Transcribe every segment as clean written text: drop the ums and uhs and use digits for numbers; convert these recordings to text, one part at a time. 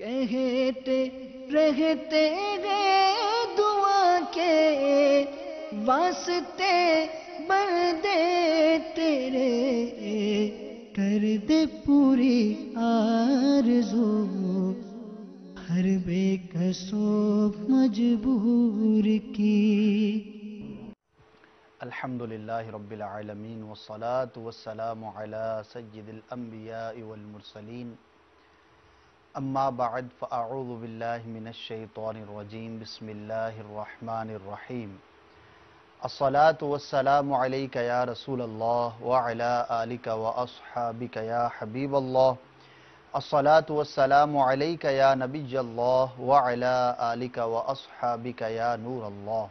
کہتے رہتے گئے دعا کے واسطے بندے تیرے، کر دے پوری آرزو ہر بے کسو مجبور کی۔ الحمدللہ رب العالمین والصلاة والسلام علی سید الانبیاء والمرسلین، اما بعد فاعوذ باللہ من الشیطان الرجیم، بسم اللہ الرحمن الرحیم۔ الصلاة والسلام علیک یا رسول اللہ وعلی آلک واصحابک یا حبیب اللہ، الصلاة والسلام علیک یا نبی اللہ وعلی آلک واصحابک یا نور اللہ۔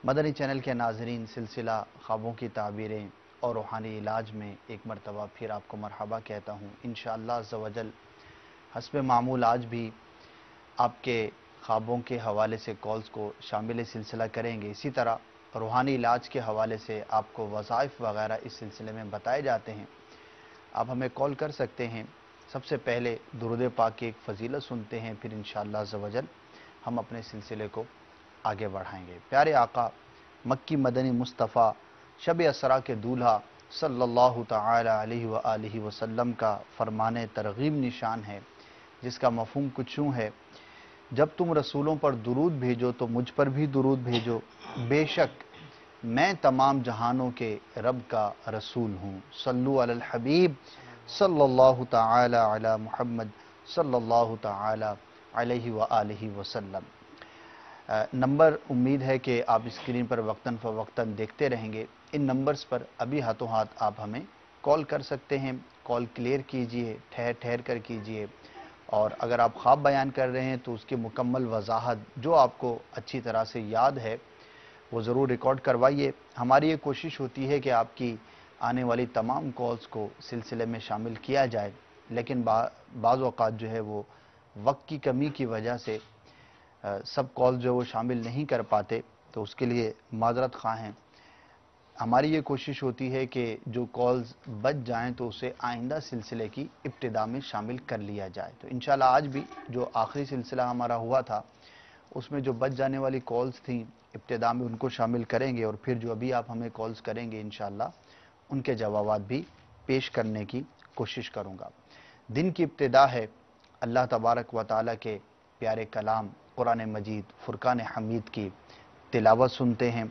مدنی چینل کے ناظرین، سلسلہ خوابوں کی تعبیریں اور روحانی علاج میں ایک مرتبہ پھر آپ کو مرحبا کہتا ہوں۔ انشاءاللہ عز و جل حسب معمول آج بھی آپ کے خوابوں کے حوالے سے کالز کو شامل سلسلہ کریں گے۔ اسی طرح روحانی علاج کے حوالے سے آپ کو وظائف وغیرہ اس سلسلے میں بتائے جاتے ہیں، آپ ہمیں کال کر سکتے ہیں۔ سب سے پہلے درود پاک کی ایک فضیلت سنتے ہیں، پھر انشاءاللہ عز و جل ہم اپنے سلسلے کو آگے بڑھائیں گے۔ پیارے آقا مکی مدنی مصطفیٰ شب اسرا کے دولہا صلی اللہ تعالی علیہ وآلہ وسلم کا فرمان ترغیب نشان ہے، جس کا مفہوم کچھ یوں ہے: جب تم رسولوں پر درود بھیجو تو مجھ پر بھی درود بھیجو، بے شک میں تمام جہانوں کے رب کا رسول ہوں۔ صلو علی الحبیب صلی اللہ تعالی علی محمد صلی اللہ تعالی علیہ وآلہ وسلم۔ نمبر امید ہے کہ آپ اسکرین پر وقتاً فوقتاً دیکھتے رہیں گے۔ ان نمبرز پر ابھی ہاتھوں ہاتھ آپ ہمیں کال کر سکتے ہیں۔ کال کلیئر کیجئے، ٹھہر کر کیجئے، اور اگر آپ خواب بیان کر رہے ہیں تو اس کی مکمل وضاحت جو آپ کو اچھی طرح سے یاد ہے وہ ضرور ریکارڈ کروائیے۔ ہماری یہ کوشش ہوتی ہے کہ آپ کی آنے والی تمام کالز کو سلسلے میں شامل کیا جائے، لیکن بعض اوقات جو ہے وہ وقت کی کمی کی وجہ سے سب کال جو وہ شامل نہیں کر پاتے، تو اس کے لیے معذرت خواہ ہیں۔ ہماری یہ کوشش ہوتی ہے کہ جو کالز بچ جائیں تو اسے آئندہ سلسلے کی ابتدا میں شامل کر لیا جائے۔ تو انشاءاللہ آج بھی جو آخری سلسلہ ہمارا ہوا تھا اس میں جو بچ جانے والی کالز تھیں ابتدا میں ان کو شامل کریں گے، اور پھر جو ابھی آپ ہمیں کالز کریں گے انشاءاللہ ان کے جوابات بھی پیش کرنے کی کوشش کروں گا۔ دن کی ابتدا ہے، اللہ تبارک و تعالیٰ کے پیارے کلام قرآن مجید فرقان حمید کی تلاوت سنتے ہیں۔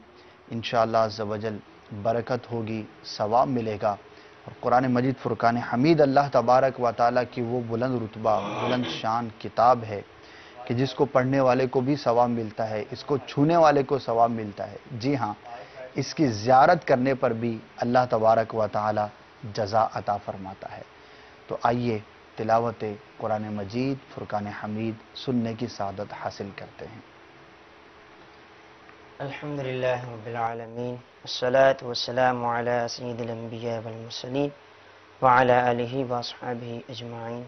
انشاءاللہ عز و جل برکت ہوگی، ثواب ملے گا۔ اور قرآن مجید فرقان حمید اللہ تبارک و تعالیٰ کی وہ بلند رتبہ، بلند شان کتاب ہے کہ جس کو پڑھنے والے کو بھی ثواب ملتا ہے، اس کو چھونے والے کو ثواب ملتا ہے۔ جی ہاں، اس کی زیارت کرنے پر بھی اللہ تبارک و تعالیٰ جزا عطا فرماتا ہے۔ تو آئیے تلاوت قرآن مجید فرقان حمید سننے کی سعادت حاصل کرتے ہیں۔ الحمدللہ رب العالمین، والصلاة والسلام علی سید الانبیاء والمرسلین وعلی آلہ واصحابہ اجمعین۔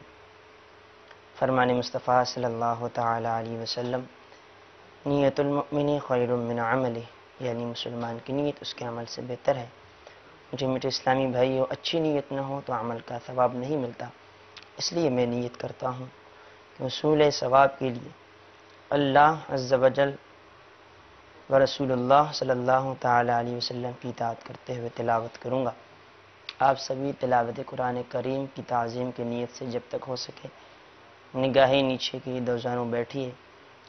فرمان مصطفیٰ صلی اللہ تعالی علیہ وسلم: نیت المؤمن خیر من عملہ، یعنی مسلمان کی نیت اس کے عمل سے بہتر ہے۔ مجھے میٹھے اسلامی بھائیو، اچھی نیت نہ ہو تو عمل کا ثواب نہیں ملتا، اس لیے میں نیت کرتا ہوں کہ حصول ثواب کے لیے اللہ عز و جل و رسول اللہ صلی اللہ تعالی علیہ وسلم کی اطاعت کرتے ہوئے تلاوت کروں گا۔ آپ سبھی تلاوت قرآن کریم کی تعظیم کی نیت سے جب تک ہو سکے نگاہیں نیچے کی دو جانوں بیٹھیے،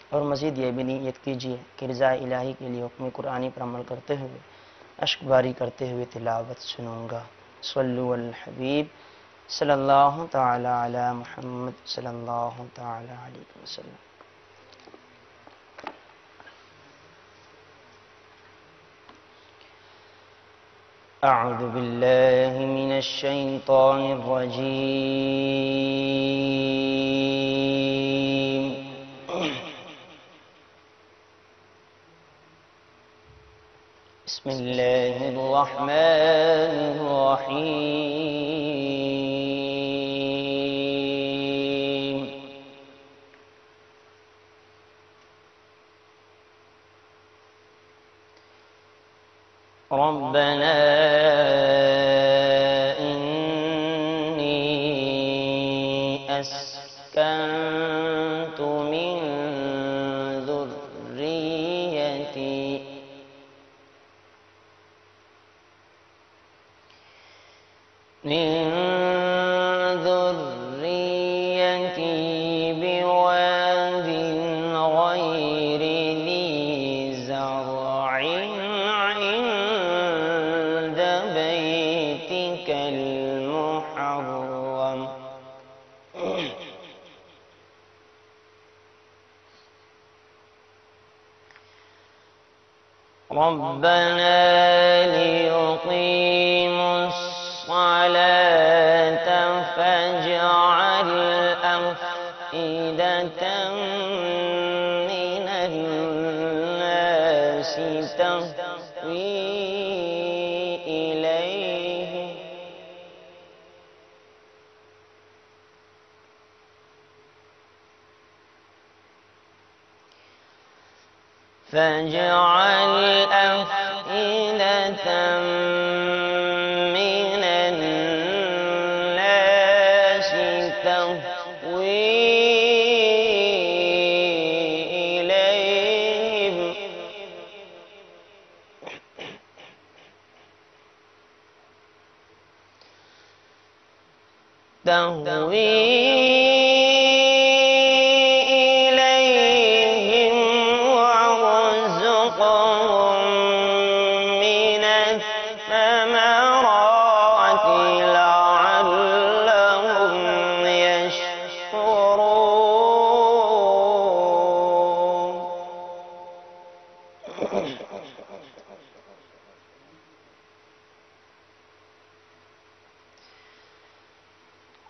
اور مزید یہ بھی نیت کیجیے کہ رضا الہی کے لیے حکم قرآنی پر عمل کرتے ہوئے اشک باری کرتے ہوئے تلاوت سنوں گا۔ صلو علی الحبیب صلی اللہ تعالی علی محمد صلی اللہ تعالی علیہ وسلم۔ اعوذ باللہ من الشیطان الرجیم، بسم اللہ الرحمن الرحیم۔ ربنا إني أسكنت أسكنت من ذريتي بواد غير ذي زرع عند بيتك المحرم ربنا ليقيموا الصلاة فاجعل أفئدة من الناس تهوي إليهم فاجعل أفئدة من الناس تهوي إليهم وارزقهم من الثمرات لعلهم يشكرون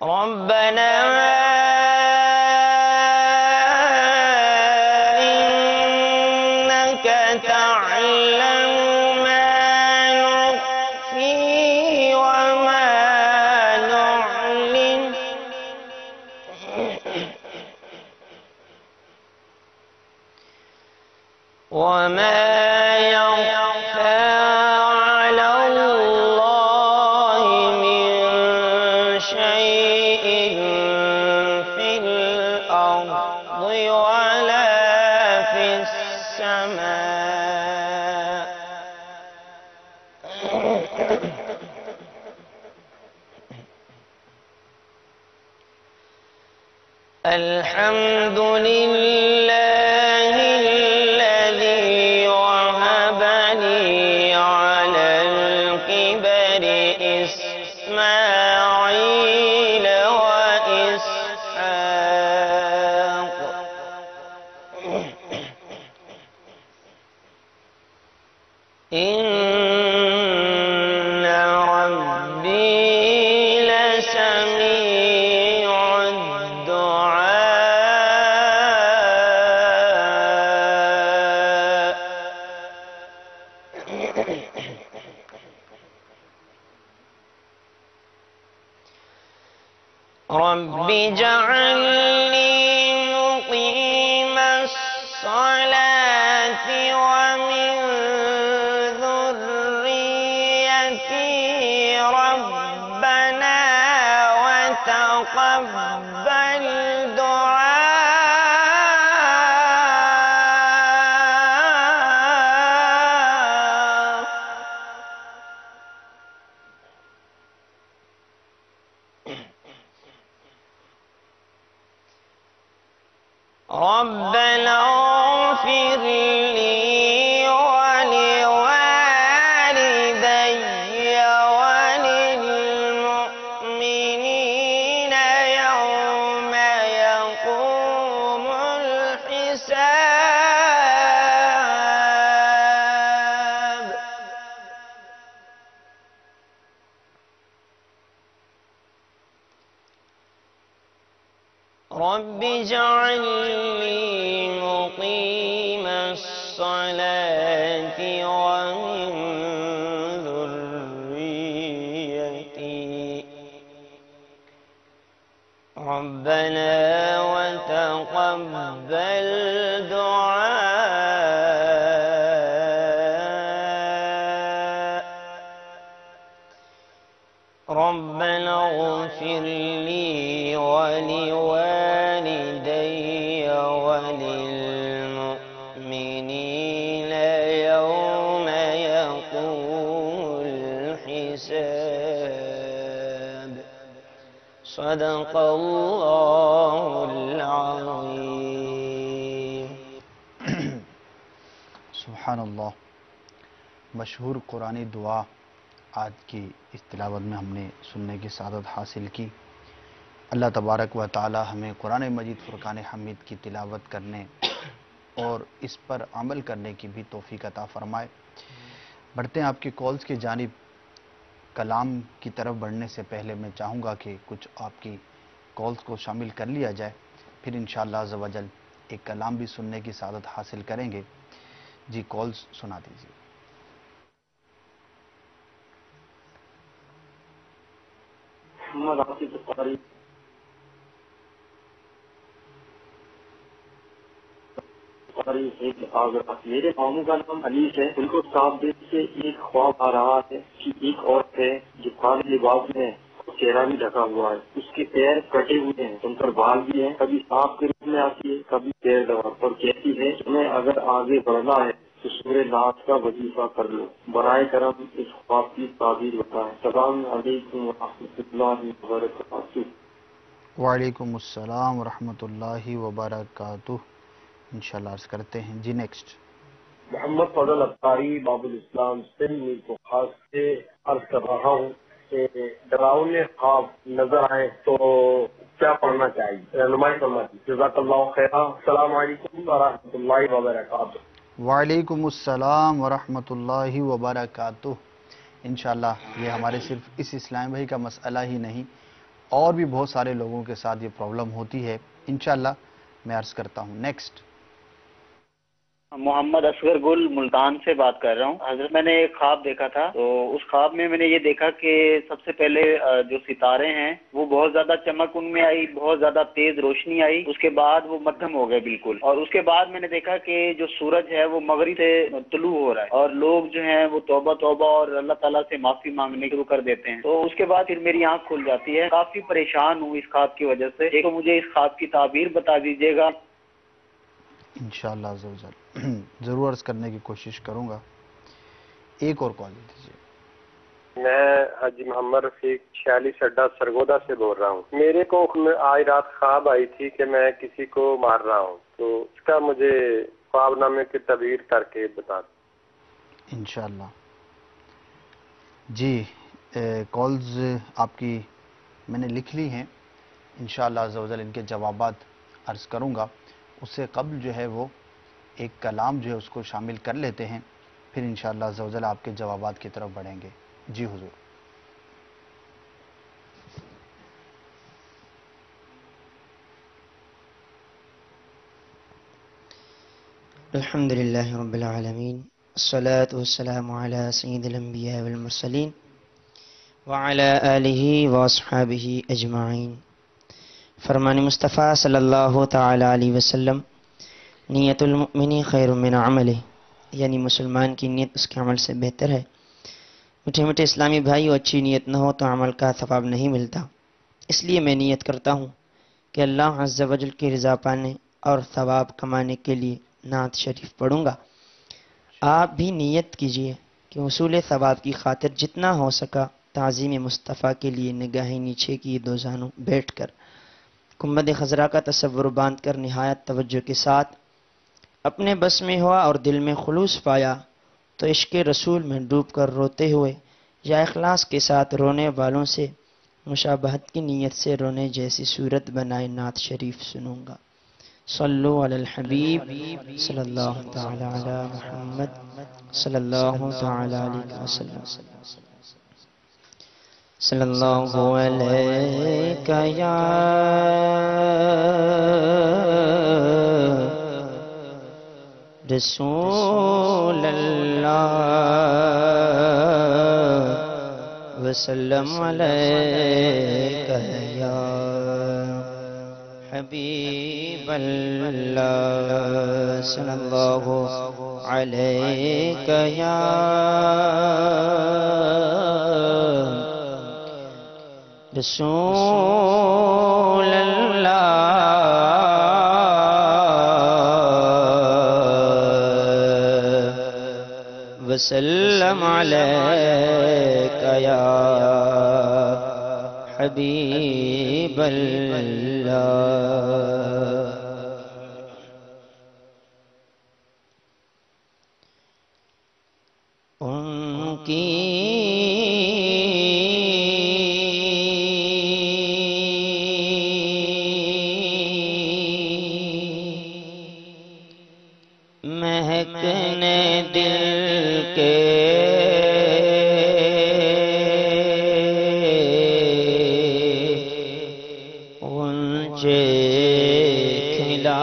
ربنا إنك تعلم ما نخفي وما نعلن وما يخفى على الله من شيء في الأرض ولا في السماء الحمد لله الذي وهب لي على الكبر إسماعيل وإسحاق إن ربي لسميع الدعاء رب اجعلني مقيم الصلاة ومن ذريتي ربنا وتقبل دعاء ربنا اغفر لي ولوالدي وللمؤمنين يوم يقوم الحساب رب اجعلني مقيم الصلاة ومن ذريتي ربنا وتقبل دعاء ربنا اغفر لي ولوالدي صدق اللہ العظیم۔ سبحان اللہ۔ مشہور قرآنی دعا آج کی اس تلاوت میں ہم نے سننے کی سعادت حاصل کی۔ اللہ تبارک و تعالی ہمیں قرآن مجید فرقان حمید کی تلاوت کرنے اور اس پر عمل کرنے کی بھی توفیق عطا فرمائے۔ بڑھتے ہیں آپ کی کالز کی جانب۔ کلام کی طرف بڑھنے سے پہلے میں چاہوں گا کہ کچھ آپ کی کالز کو شامل کر لیا جائے، پھر انشاءاللہ عز و جل ایک کلام بھی سننے کی سعادت حاصل کریں گے۔ جی کالز سنا دیجیے۔ محمد عاصف بخاری میرے ماموں کا نام علی ہے، ان کو صاف دل سے ایک خواب آ رہا ہے کہ ایک عورت ہے جو کالے لباس میں چہرہ بھی ڈھکا ہوا ہے، اس کے پیر کٹے ہوئے ہیں، ان پر بال بھی ہیں، کبھی سانپ کے روپ میں آتی ہے، کبھی پیر دبا اور کہتی ہے میں اگر آگے بڑھنا ہے تو سورہ ناس کا وظیفہ کر لو، برائے کرم اس خواب کی تعبیر بتائیں۔ السلام علیکم ورحمۃ اللہ وبرکاتہ۔ وعلیکم السلام ورحمۃ اللہ وبرکاتہ۔ انشاءاللہ عرض کرتے ہیں۔ جی نیکسٹ۔ محمد فضل افطاری باب الاسلام سندھ میر کو خاص سے عرض کر رہا ہوں کہ ڈراؤنے خواب نظر آئے تو کیا پڑھنا چاہیے، رہنمائی کرنا چاہیے۔ جزاک اللہ خیر۔ السلام علیکم ورحمۃ اللہ وبرکاتہ۔ وعلیکم السلام ورحمۃ اللہ وبرکاتہ۔ انشاءاللہ یہ ہمارے صرف اس اسلام بھائی کا مسئلہ ہی نہیں، اور بھی بہت سارے لوگوں کے ساتھ یہ پرابلم ہوتی ہے۔ انشاءاللہ میں عرض کرتا ہوں۔ نیکسٹ۔ محمد اصغر گل ملتان سے بات کر رہا ہوں حضرت۔ میں نے ایک خواب دیکھا تھا، تو اس خواب میں نے یہ دیکھا کہ سب سے پہلے جو ستارے ہیں وہ بہت زیادہ چمک ان میں آئی، بہت زیادہ تیز روشنی آئی، اس کے بعد وہ مدھم ہو گئے بالکل، اور اس کے بعد میں نے دیکھا کہ جو سورج ہے وہ مغرب سے طلوع ہو رہا ہے، اور لوگ جو ہیں وہ توبہ توبہ اور اللہ تعالیٰ سے معافی مانگنے شروع کر دیتے ہیں۔ تو اس کے بعد پھر میری آنکھ کھل جاتی ہے۔ کافی پریشان ہوں اس خواب کی وجہ سے، ایک تو مجھے اس خواب کی تعبیر بتا دیجیے گا۔ انشاءاللہ عز و جل ضرور عرض کرنے کی کوشش کروں گا۔ ایک اور کال دیجیے۔ میں حاجی محمد رفیق 46 اڈا سرگودا سے بول رہا ہوں۔ میرے کو آج رات خواب آئی تھی کہ میں کسی کو مار رہا ہوں، تو اس کا مجھے خواب نامے کی تعبیر کر کے بتا دیں۔ انشاءاللہ جی کالز آپ کی میں نے لکھ لی ہیں، انشاءاللہ عز و جل ان کے جوابات عرض کروں گا۔ اس سے قبل جو ہے وہ ایک کلام جو ہے اس کو شامل کر لیتے ہیں، پھر انشاءاللہ عز و جل آپ کے جوابات کی طرف بڑھیں گے۔ جی حضور۔ الحمدللہ رب العالمین، الصلاة والسلام علی سید الانبیاء والمرسلین وعلی آلہ واصحابہ اجمعین۔ فرمان مصطفیٰ صلی اللہ تعالی علیہ وسلم، نیت المؤمن خیر من عملہ، یعنی مسلمان کی نیت اس کے عمل سے بہتر ہے۔ میٹھے میٹھے اسلامی بھائیو، اچھی نیت نہ ہو تو عمل کا ثواب نہیں ملتا، اس لیے میں نیت کرتا ہوں کہ اللہ عز و جل کی رضا پانے اور ثواب کمانے کے لیے نعت شریف پڑھوں گا۔ آپ بھی نیت کیجئے کہ حصول ثواب کی خاطر جتنا ہو سکا تعظیم مصطفیٰ کے لیے نگاہیں نیچے کی دو زانوں بیٹھ کر گنبد خضرا کا تصور باندھ کر نہایت توجہ کے ساتھ اپنے بس میں ہوا اور دل میں خلوص پایا تو عشق رسول میں ڈوب کر روتے ہوئے یا اخلاص کے ساتھ رونے والوں سے مشابہت کی نیت سے رونے جیسی صورت بنائے نعت شریف سنوں گا۔ صلو علی الحبیب صلی اللہ تعالی علی محمد صلی اللہ تعالی علیہ وسلم۔ صلی اللہ علیہ یا رسول اللہ وسلم علیک یا حبیب اللہ صلی اللہ علیک یا رسول اللہ وسلم علیک یا حبیب اللہ ان کی مہکنے دل کے غنچے کھلا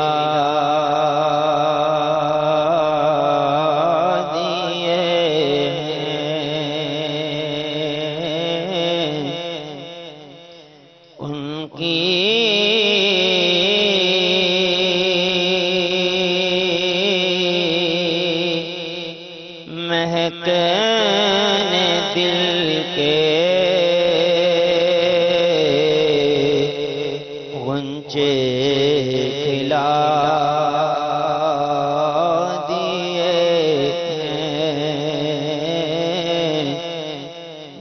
دیے ان کی مہکنے دل کے غنچے کھلا دیے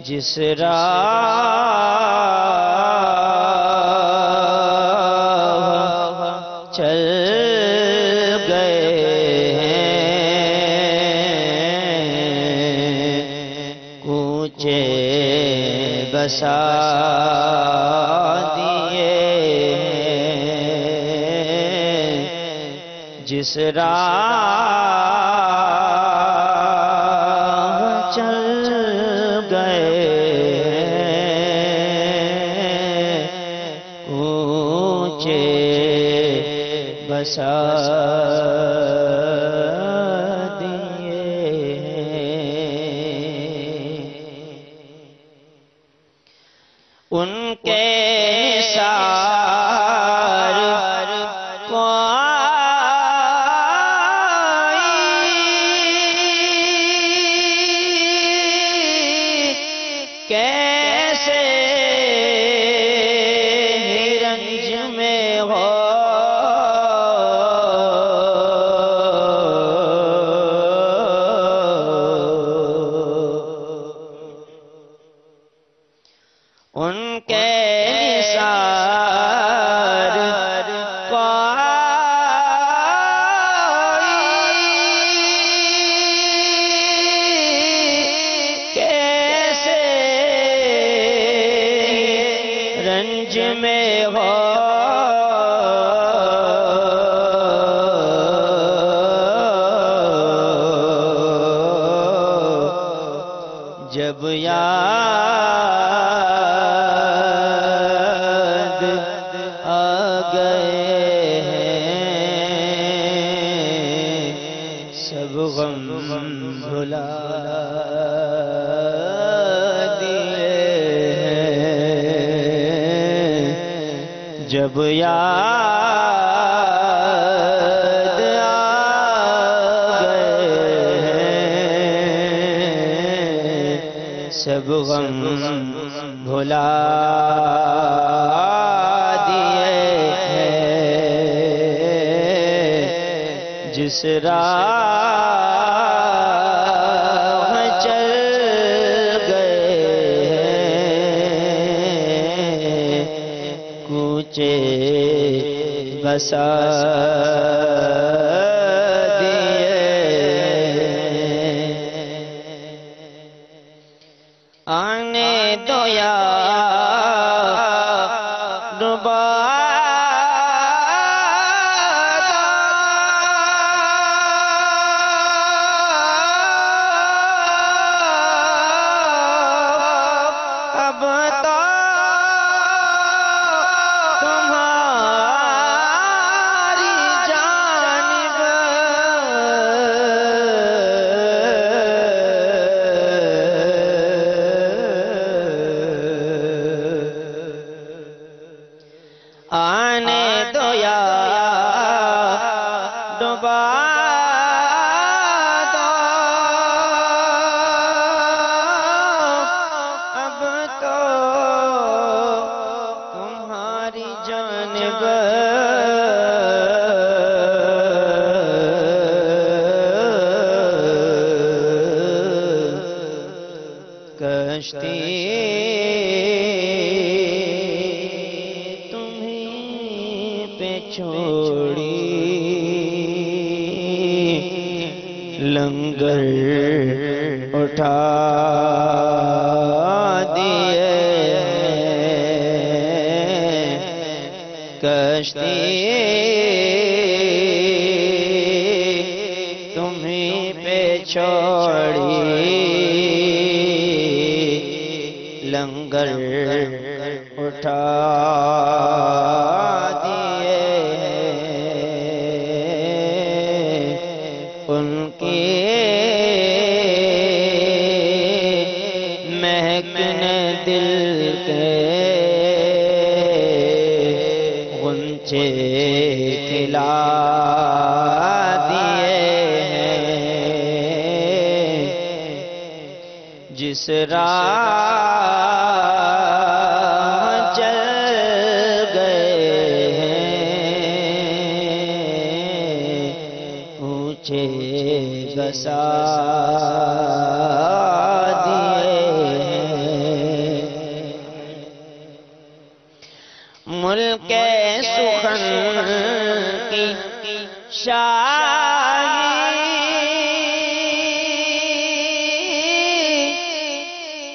جس راہ چل گئے کوچے بسا دیے جس راہ چل گئے کوچے بسا ان کے نثار کیسے رنج میں ہو ان کے نثار کیسے رنج میں ہو جب یاد آ گئے ہیں سب غم بھلا دیے ہیں جب یاد آ گئے ہیں سب غم بھلا دیے ہیں جس راہ چل گئے کوچے بسا دیے آنے دو یا اب تو تمہاری جان چھوڑی لنگر اٹھا دیے کشتی تمہیں پہ چھوڑی لنگر اٹھا دیے ان کی مہکنے دل کے غنچے کھلا دیے جس راہ چل گئے اونچے گسا دیے ملک سخن کی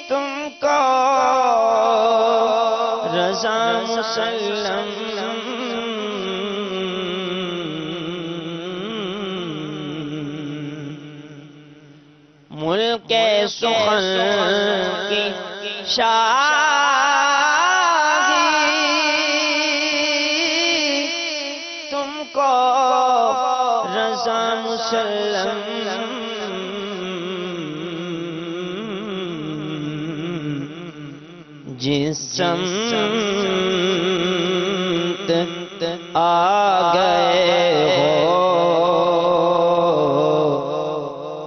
تم کو رضا مسلم ملک سخن کی تم کو رضا مسلم جس سمت آ گئے ہو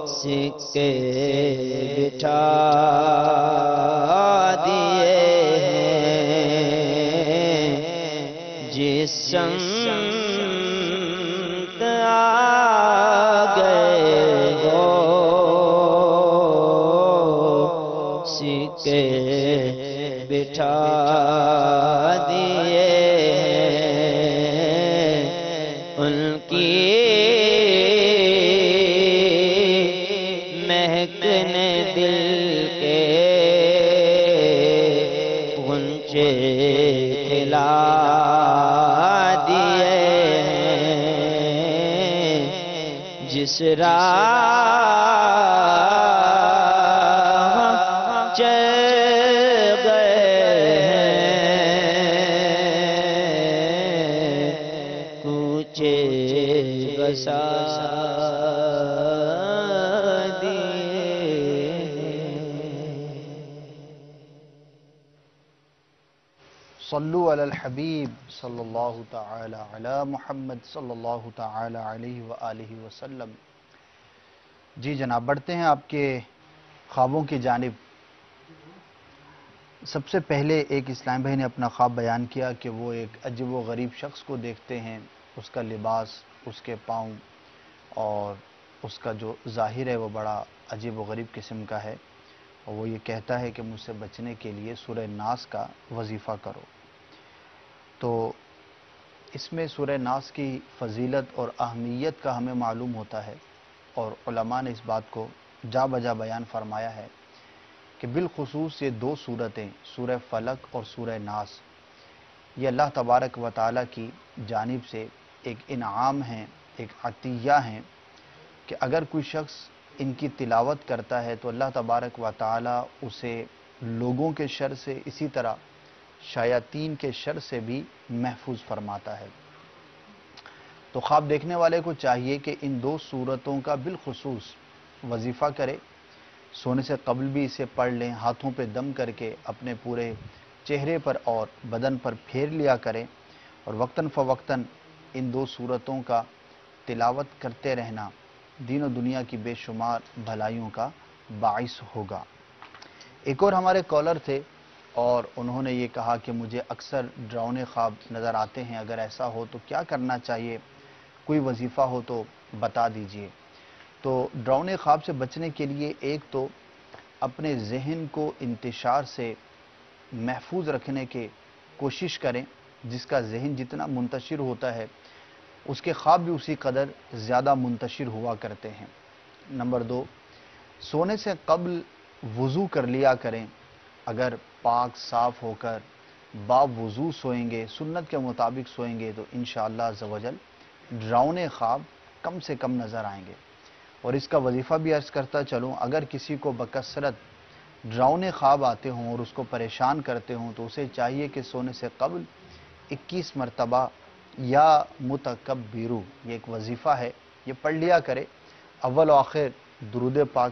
سکے بٹھا دیے جس سمت آ گئے ہو سکے بٹھا دیے ان کی مہکنے دل کے غنچے کھلا دیے جس راہ چل گئے کوچے گسا صلو علی الحبیب صلی اللہ تعالی علی محمد صلی اللہ تعالی علیہ وآلہ وسلم۔ جی جناب، بڑھتے ہیں آپ کے خوابوں کی جانب۔ سب سے پہلے ایک اسلام بھائی نے اپنا خواب بیان کیا کہ وہ ایک عجیب و غریب شخص کو دیکھتے ہیں، اس کا لباس، اس کے پاؤں اور اس کا جو ظاہر ہے وہ بڑا عجیب و غریب قسم کا ہے، اور وہ یہ کہتا ہے کہ مجھ سے بچنے کے لیے سورہ ناس کا وظیفہ کرو۔ تو اس میں سورہ ناس کی فضیلت اور اہمیت کا ہمیں معلوم ہوتا ہے، اور علماء نے اس بات کو جا بجا بیان فرمایا ہے کہ بالخصوص یہ دو سورتیں، سورہ فلق اور سورہ ناس، یہ اللہ تبارک و تعالیٰ کی جانب سے ایک انعام ہیں، ایک عطیہ ہیں کہ اگر کوئی شخص ان کی تلاوت کرتا ہے تو اللہ تبارک و تعالیٰ اسے لوگوں کے شر سے، اسی طرح شیاطین کے شر سے بھی محفوظ فرماتا ہے۔ تو خواب دیکھنے والے کو چاہیے کہ ان دو سورتوں کا بالخصوص وظیفہ کرے، سونے سے قبل بھی اسے پڑھ لیں، ہاتھوں پہ دم کر کے اپنے پورے چہرے پر اور بدن پر پھیر لیا کریں، اور وقتاً فوقتاً ان دو سورتوں کا تلاوت کرتے رہنا دین و دنیا کی بے شمار بھلائیوں کا باعث ہوگا۔ ایک اور ہمارے کالر تھے اور انہوں نے یہ کہا کہ مجھے اکثر ڈراؤنے خواب نظر آتے ہیں، اگر ایسا ہو تو کیا کرنا چاہیے، کوئی وظیفہ ہو تو بتا دیجئے۔ تو ڈراؤنے خواب سے بچنے کے لیے ایک تو اپنے ذہن کو انتشار سے محفوظ رکھنے کی کوشش کریں، جس کا ذہن جتنا منتشر ہوتا ہے اس کے خواب بھی اسی قدر زیادہ منتشر ہوا کرتے ہیں۔ نمبر 2، سونے سے قبل وضو کر لیا کریں۔ اگر پاک صاف ہو کر با وضو سوئیں گے، سنت کے مطابق سوئیں گے تو انشاءاللہ عزوجل ڈراؤنے خواب کم سے کم نظر آئیں گے۔ اور اس کا وظیفہ بھی عرض کرتا چلوں، اگر کسی کو بکثرت ڈراؤنے خواب آتے ہوں اور اس کو پریشان کرتے ہوں تو اسے چاہیے کہ سونے سے قبل 21 مرتبہ یا متکبرو، یہ ایک وظیفہ ہے، یہ پڑھ لیا کرے اول و آخر درود پاک،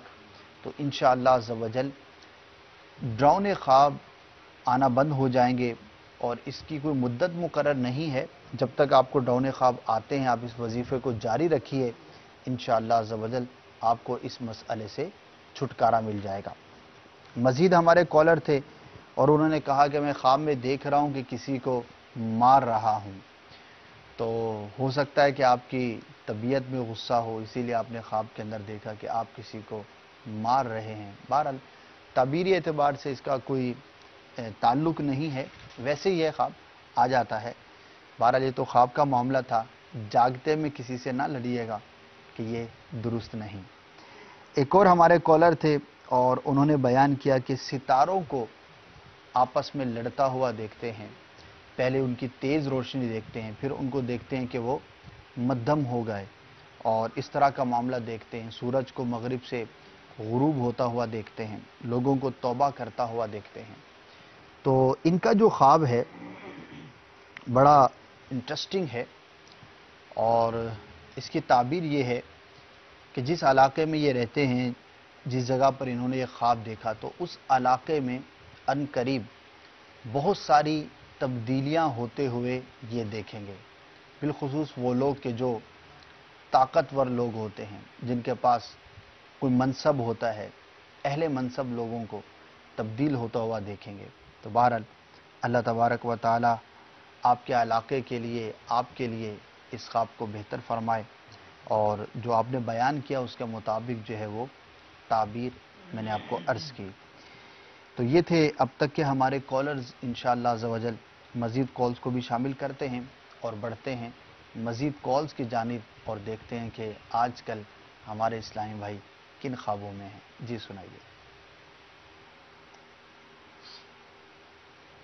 تو انشاءاللہ عزوجل ڈراؤنے خواب آنا بند ہو جائیں گے۔ اور اس کی کوئی مدت مقرر نہیں ہے، جب تک آپ کو ڈراؤنے خواب آتے ہیں آپ اس وظیفے کو جاری رکھیے، انشاءاللہ عزوجل آپ کو اس مسئلے سے چھٹکارا مل جائے گا۔ مزید ہمارے کالر تھے اور انہوں نے کہا کہ میں خواب میں دیکھ رہا ہوں کہ کسی کو مار رہا ہوں، تو ہو سکتا ہے کہ آپ کی طبیعت میں غصہ ہو، اسی لیے آپ نے خواب کے اندر دیکھا کہ آپ کسی کو مار رہے ہیں۔ بہرحال تعبیری اعتبار سے اس کا کوئی تعلق نہیں ہے، ویسے ہی یہ خواب آ جاتا ہے۔ بہرحال یہ تو خواب کا معاملہ تھا، جاگتے میں کسی سے نہ لڑیے گا کہ یہ درست نہیں۔ ایک اور ہمارے کالر تھے اور انہوں نے بیان کیا کہ ستاروں کو آپس میں لڑتا ہوا دیکھتے ہیں، پہلے ان کی تیز روشنی دیکھتے ہیں، پھر ان کو دیکھتے ہیں کہ وہ مدھم ہو گئے، اور اس طرح کا معاملہ دیکھتے ہیں۔ سورج کو مغرب سے غروب ہوتا ہوا دیکھتے ہیں، لوگوں کو توبہ کرتا ہوا دیکھتے ہیں۔ تو ان کا جو خواب ہے بڑا انٹرسٹنگ ہے، اور اس کی تعبیر یہ ہے کہ جس علاقے میں یہ رہتے ہیں، جس جگہ پر انہوں نے یہ خواب دیکھا، تو اس علاقے میں ان قریب بہت ساری تبدیلیاں ہوتے ہوئے یہ دیکھیں گے، بالخصوص وہ لوگ کہ جو طاقتور لوگ ہوتے ہیں، جن کے پاس کوئی منصب ہوتا ہے، اہل منصب لوگوں کو تبدیل ہوتا ہوا دیکھیں گے۔ تو بہرحال اللہ تبارک و تعالی آپ کے علاقے کے لیے، آپ کے لیے اس خواب کو بہتر فرمائے، اور جو آپ نے بیان کیا اس کے مطابق جو ہے وہ تعبیر میں نے آپ کو عرض کی۔ تو یہ تھے اب تک کے ہمارے کالرز، انشاءاللہ عزوجل مزید کالز کو بھی شامل کرتے ہیں اور بڑھتے ہیں مزید کالز کی جانب، اور دیکھتے ہیں کہ آج کل ہمارے اسلامی بھائی کن خوابوں میں ہیں۔ جی سنائیے۔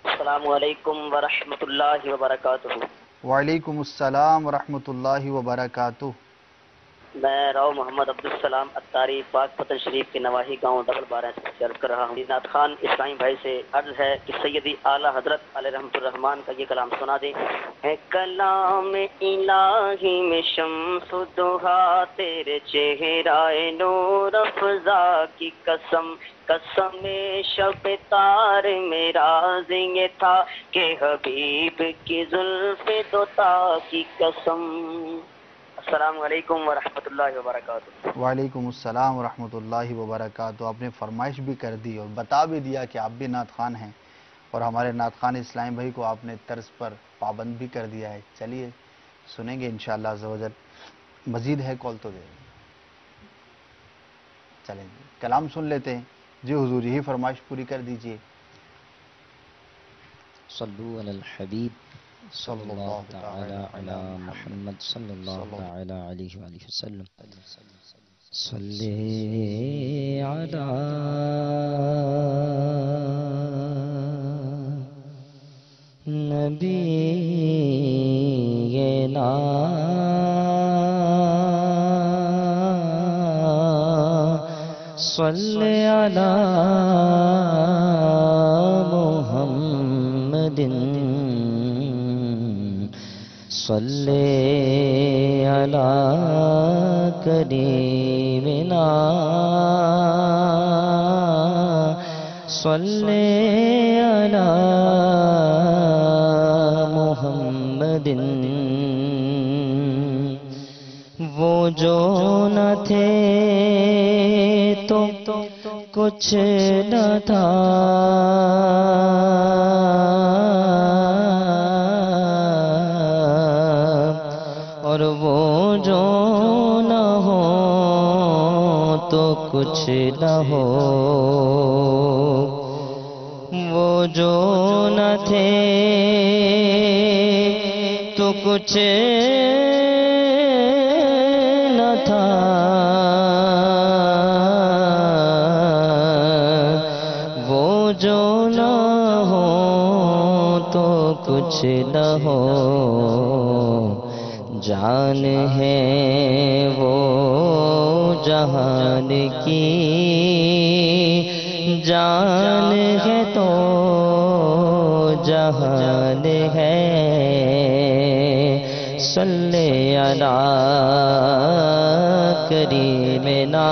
السلام علیکم ورحمۃ اللہ وبرکاتہ۔ وعلیکم السلام ورحمۃ اللہ وبرکاتہ۔ میں راؤ محمد عبدالسلام اتاری پاک پتن شریف کے نواحی گاؤں ڈبل 12 سے عرض کر رہا ہوں۔ نعت خان اسلامی بھائی سے عرض ہے کہ سیدی اعلیٰ حضرت علیہ رحمۃ الرحمان کا یہ کلام سنا دیں۔ ہے کلام الہی میں شمس و ضحیٰ، تیرے چہرہ نور افزا کی قسم، قسم شب تار میں راز یہ تھا کہ حبیب کی زلف دوتا کی قسم۔ السلام علیکم ورحمۃ اللہ وبرکاتہ۔ وعلیکم السلام ورحمۃ اللہ وبرکاتہ۔ آپ نے فرمائش بھی کر دی اور بتا بھی دیا کہ آپ بھی نعت خان ہیں، اور ہمارے نعت خان اسلام بھائی کو آپ نے طرز پر پابند بھی کر دیا ہے۔ چلیے سنیں گے انشاءاللہ عزوجل۔ مزید ہے کال تو دے چلیں جی کلام سن لیتے ہیں۔ جی حضور یہی فرمائش پوری کر دیجئے۔ صلو علی الحبیب صلی اللہ تعالی علی محمد صلی اللہ تعالی علیہ وآلہ وسلم۔ صلی علی نبینا صلی علی محمد صلی علی کریمنا صلی علی محمد۔ وہ جو نہ تھے تو کچھ نہ تھا، اور وہ جو نہ ہو تو کچھ نہ ہو، وہ جو نہ تھے تو کچھ تھا وہ جو نہ ہو تو کچھ نہ ہو، جان ہے وہ جہان کی، جان ہے تو جہان ہے۔ صلی علی کریمنا،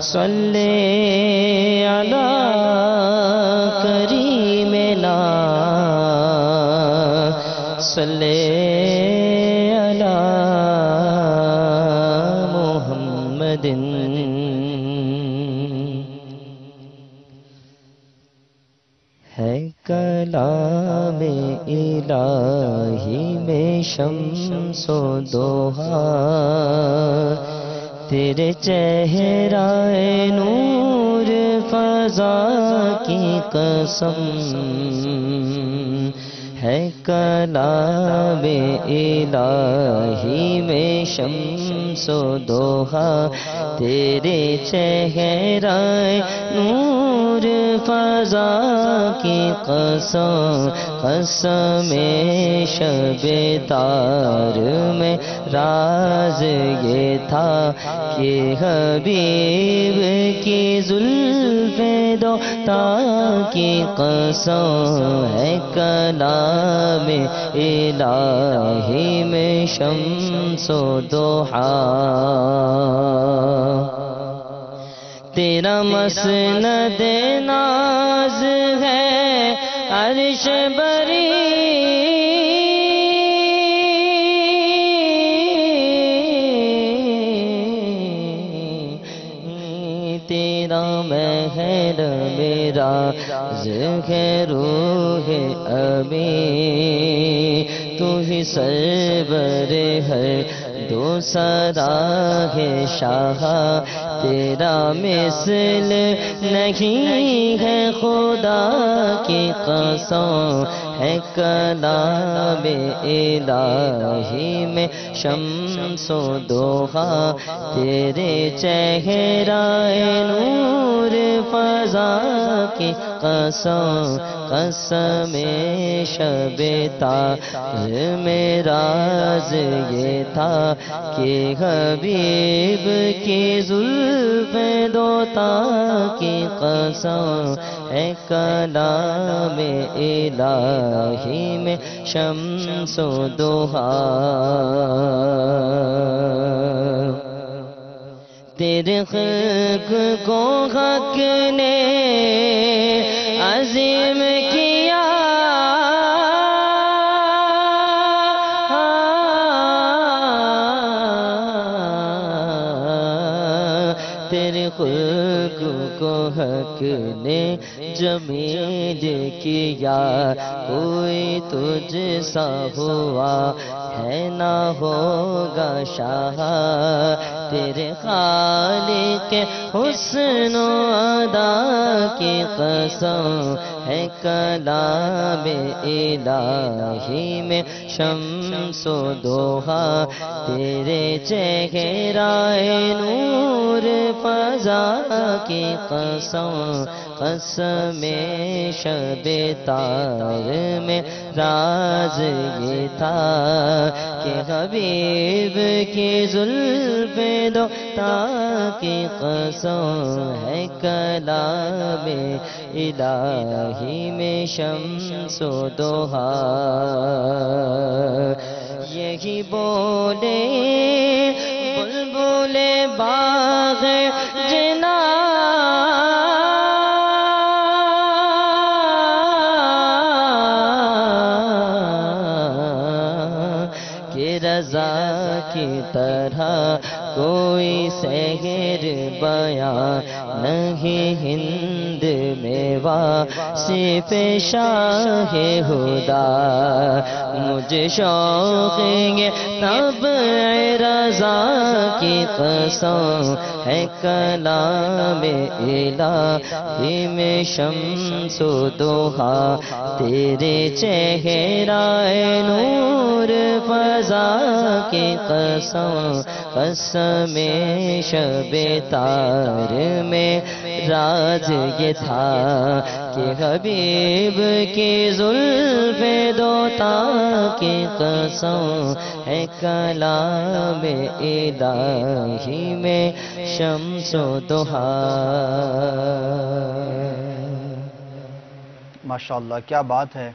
صلی علی کریمنا، صلی علی محمد۔ ہے کلام الہی میں شمس و ضحیٰ، تیرے چہرہ نور فضا کی قسم، ہے کلام الہی میں شمس و ضحیٰ، تیرے چہرہ نور فضا کی قسم، قسم شب تار میں راز یہ تھا کہ حبیب کی زلف دوتا کی قسم، ہے کلام الہی میں شمس و ضحیٰ، تیرا مسند ناز ہے عرش بری، تیرا مہر میرا ہے روح ابی، تو ہی سرور ہے دو سرا ہے شاہ، تیرا مثل نہیں ہے خدا کی قسم، ہے کلام الہی میں شمس و ضحیٰ، تیرے چہرہ نور فضا کی قسم، قسم شب تار میں راز یہ تھا کہ حبیب کی زلف دوتا کی قسم، ہے کلام الہی میں شمس و ضحیٰ، تیرے خلق کو حق نے عظیم کیا، تیرے خلق کو حق نے جمیل کیا، کوئی تجھ سا ہوا ہے نہ ہوگا شاہ، تیرے خالق حسن و ادا کی قسم، ہے کلام الہی میں شمس و ضحیٰ، تیرے چہرہ نور فضا کی قسم، قسم شب تار میں راز یہ تھا کہ حبیب کی زلف دوتا کی قسم، ہے کلام الہی میں شمس و ضحیٰ، یہی بولے بلبل باغ جنا، کہ رضا کی طرح کوئی سحر بیاں نہیں ہند میں واصف شاہ خدا، مجھے شوق ہے تب رضا کی قسم، ہے کلام الہی میں شمس و ضحیٰ، تیرے چہرہ نور فضا کی قسم قسم شب تار میں راز یہ تھا کہ حبیب کی زلف دوتا کی قسم ہے کلام الہی میں شمس و ضحیٰ۔ ماشاءاللہ کیا بات ہے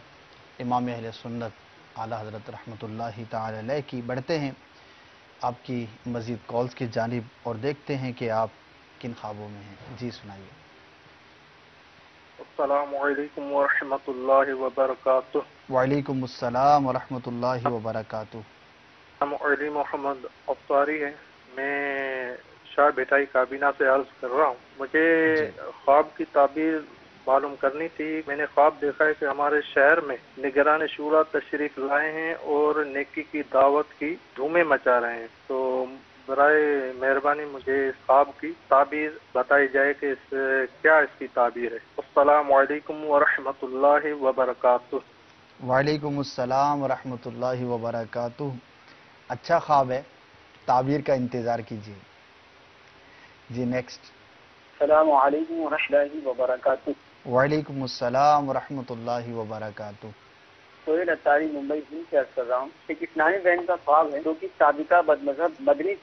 امام اہل سنت اعلیٰ حضرت رحمۃ اللہ تعالی علیہ کی۔ بڑھتے ہیں آپ کی مزید کالز کی جانب اور دیکھتے ہیں کہ آپ کن خوابوں میں ہیں۔ جی سنائیے۔ السلام علیکم ورحمۃ اللہ وبرکاتہ۔ وعلیکم السلام ورحمۃ اللہ وبرکاتہ۔ نام علی محمد افطاری ہے، میں شاہ بیٹائی کابینہ سے عرض کر رہا ہوں۔ مجھے خواب کی تعبیر معلوم کرنی تھی۔ میں نے خواب دیکھا ہے کہ ہمارے شہر میں نگران شورا تشریف لائے ہیں اور نیکی کی دعوت کی دھومیں مچا رہے ہیں، تو برائے مہربانی مجھے اس خواب کی تعبیر بتائی جائے کہ کیا اس کی تعبیر ہے۔ السلام علیکم ورحمۃ اللہ وبرکاتہ۔ وعلیکم السلام ورحمۃ اللہ وبرکاتہ۔ اچھا خواب ہے، تعبیر کا انتظار کیجیے۔ جی نیکسٹ۔ السلام علیکم ورحمۃ اللہ وبرکاتہ۔ وعلیکم السلام ورحمۃ اللہ وبرکاتہ۔ سہیل اتاری ممبئی سے عرض کر رہا ہوں۔ ایک اسلامی بہن کا خواب ہے جو کہ سابقہ بد مذہب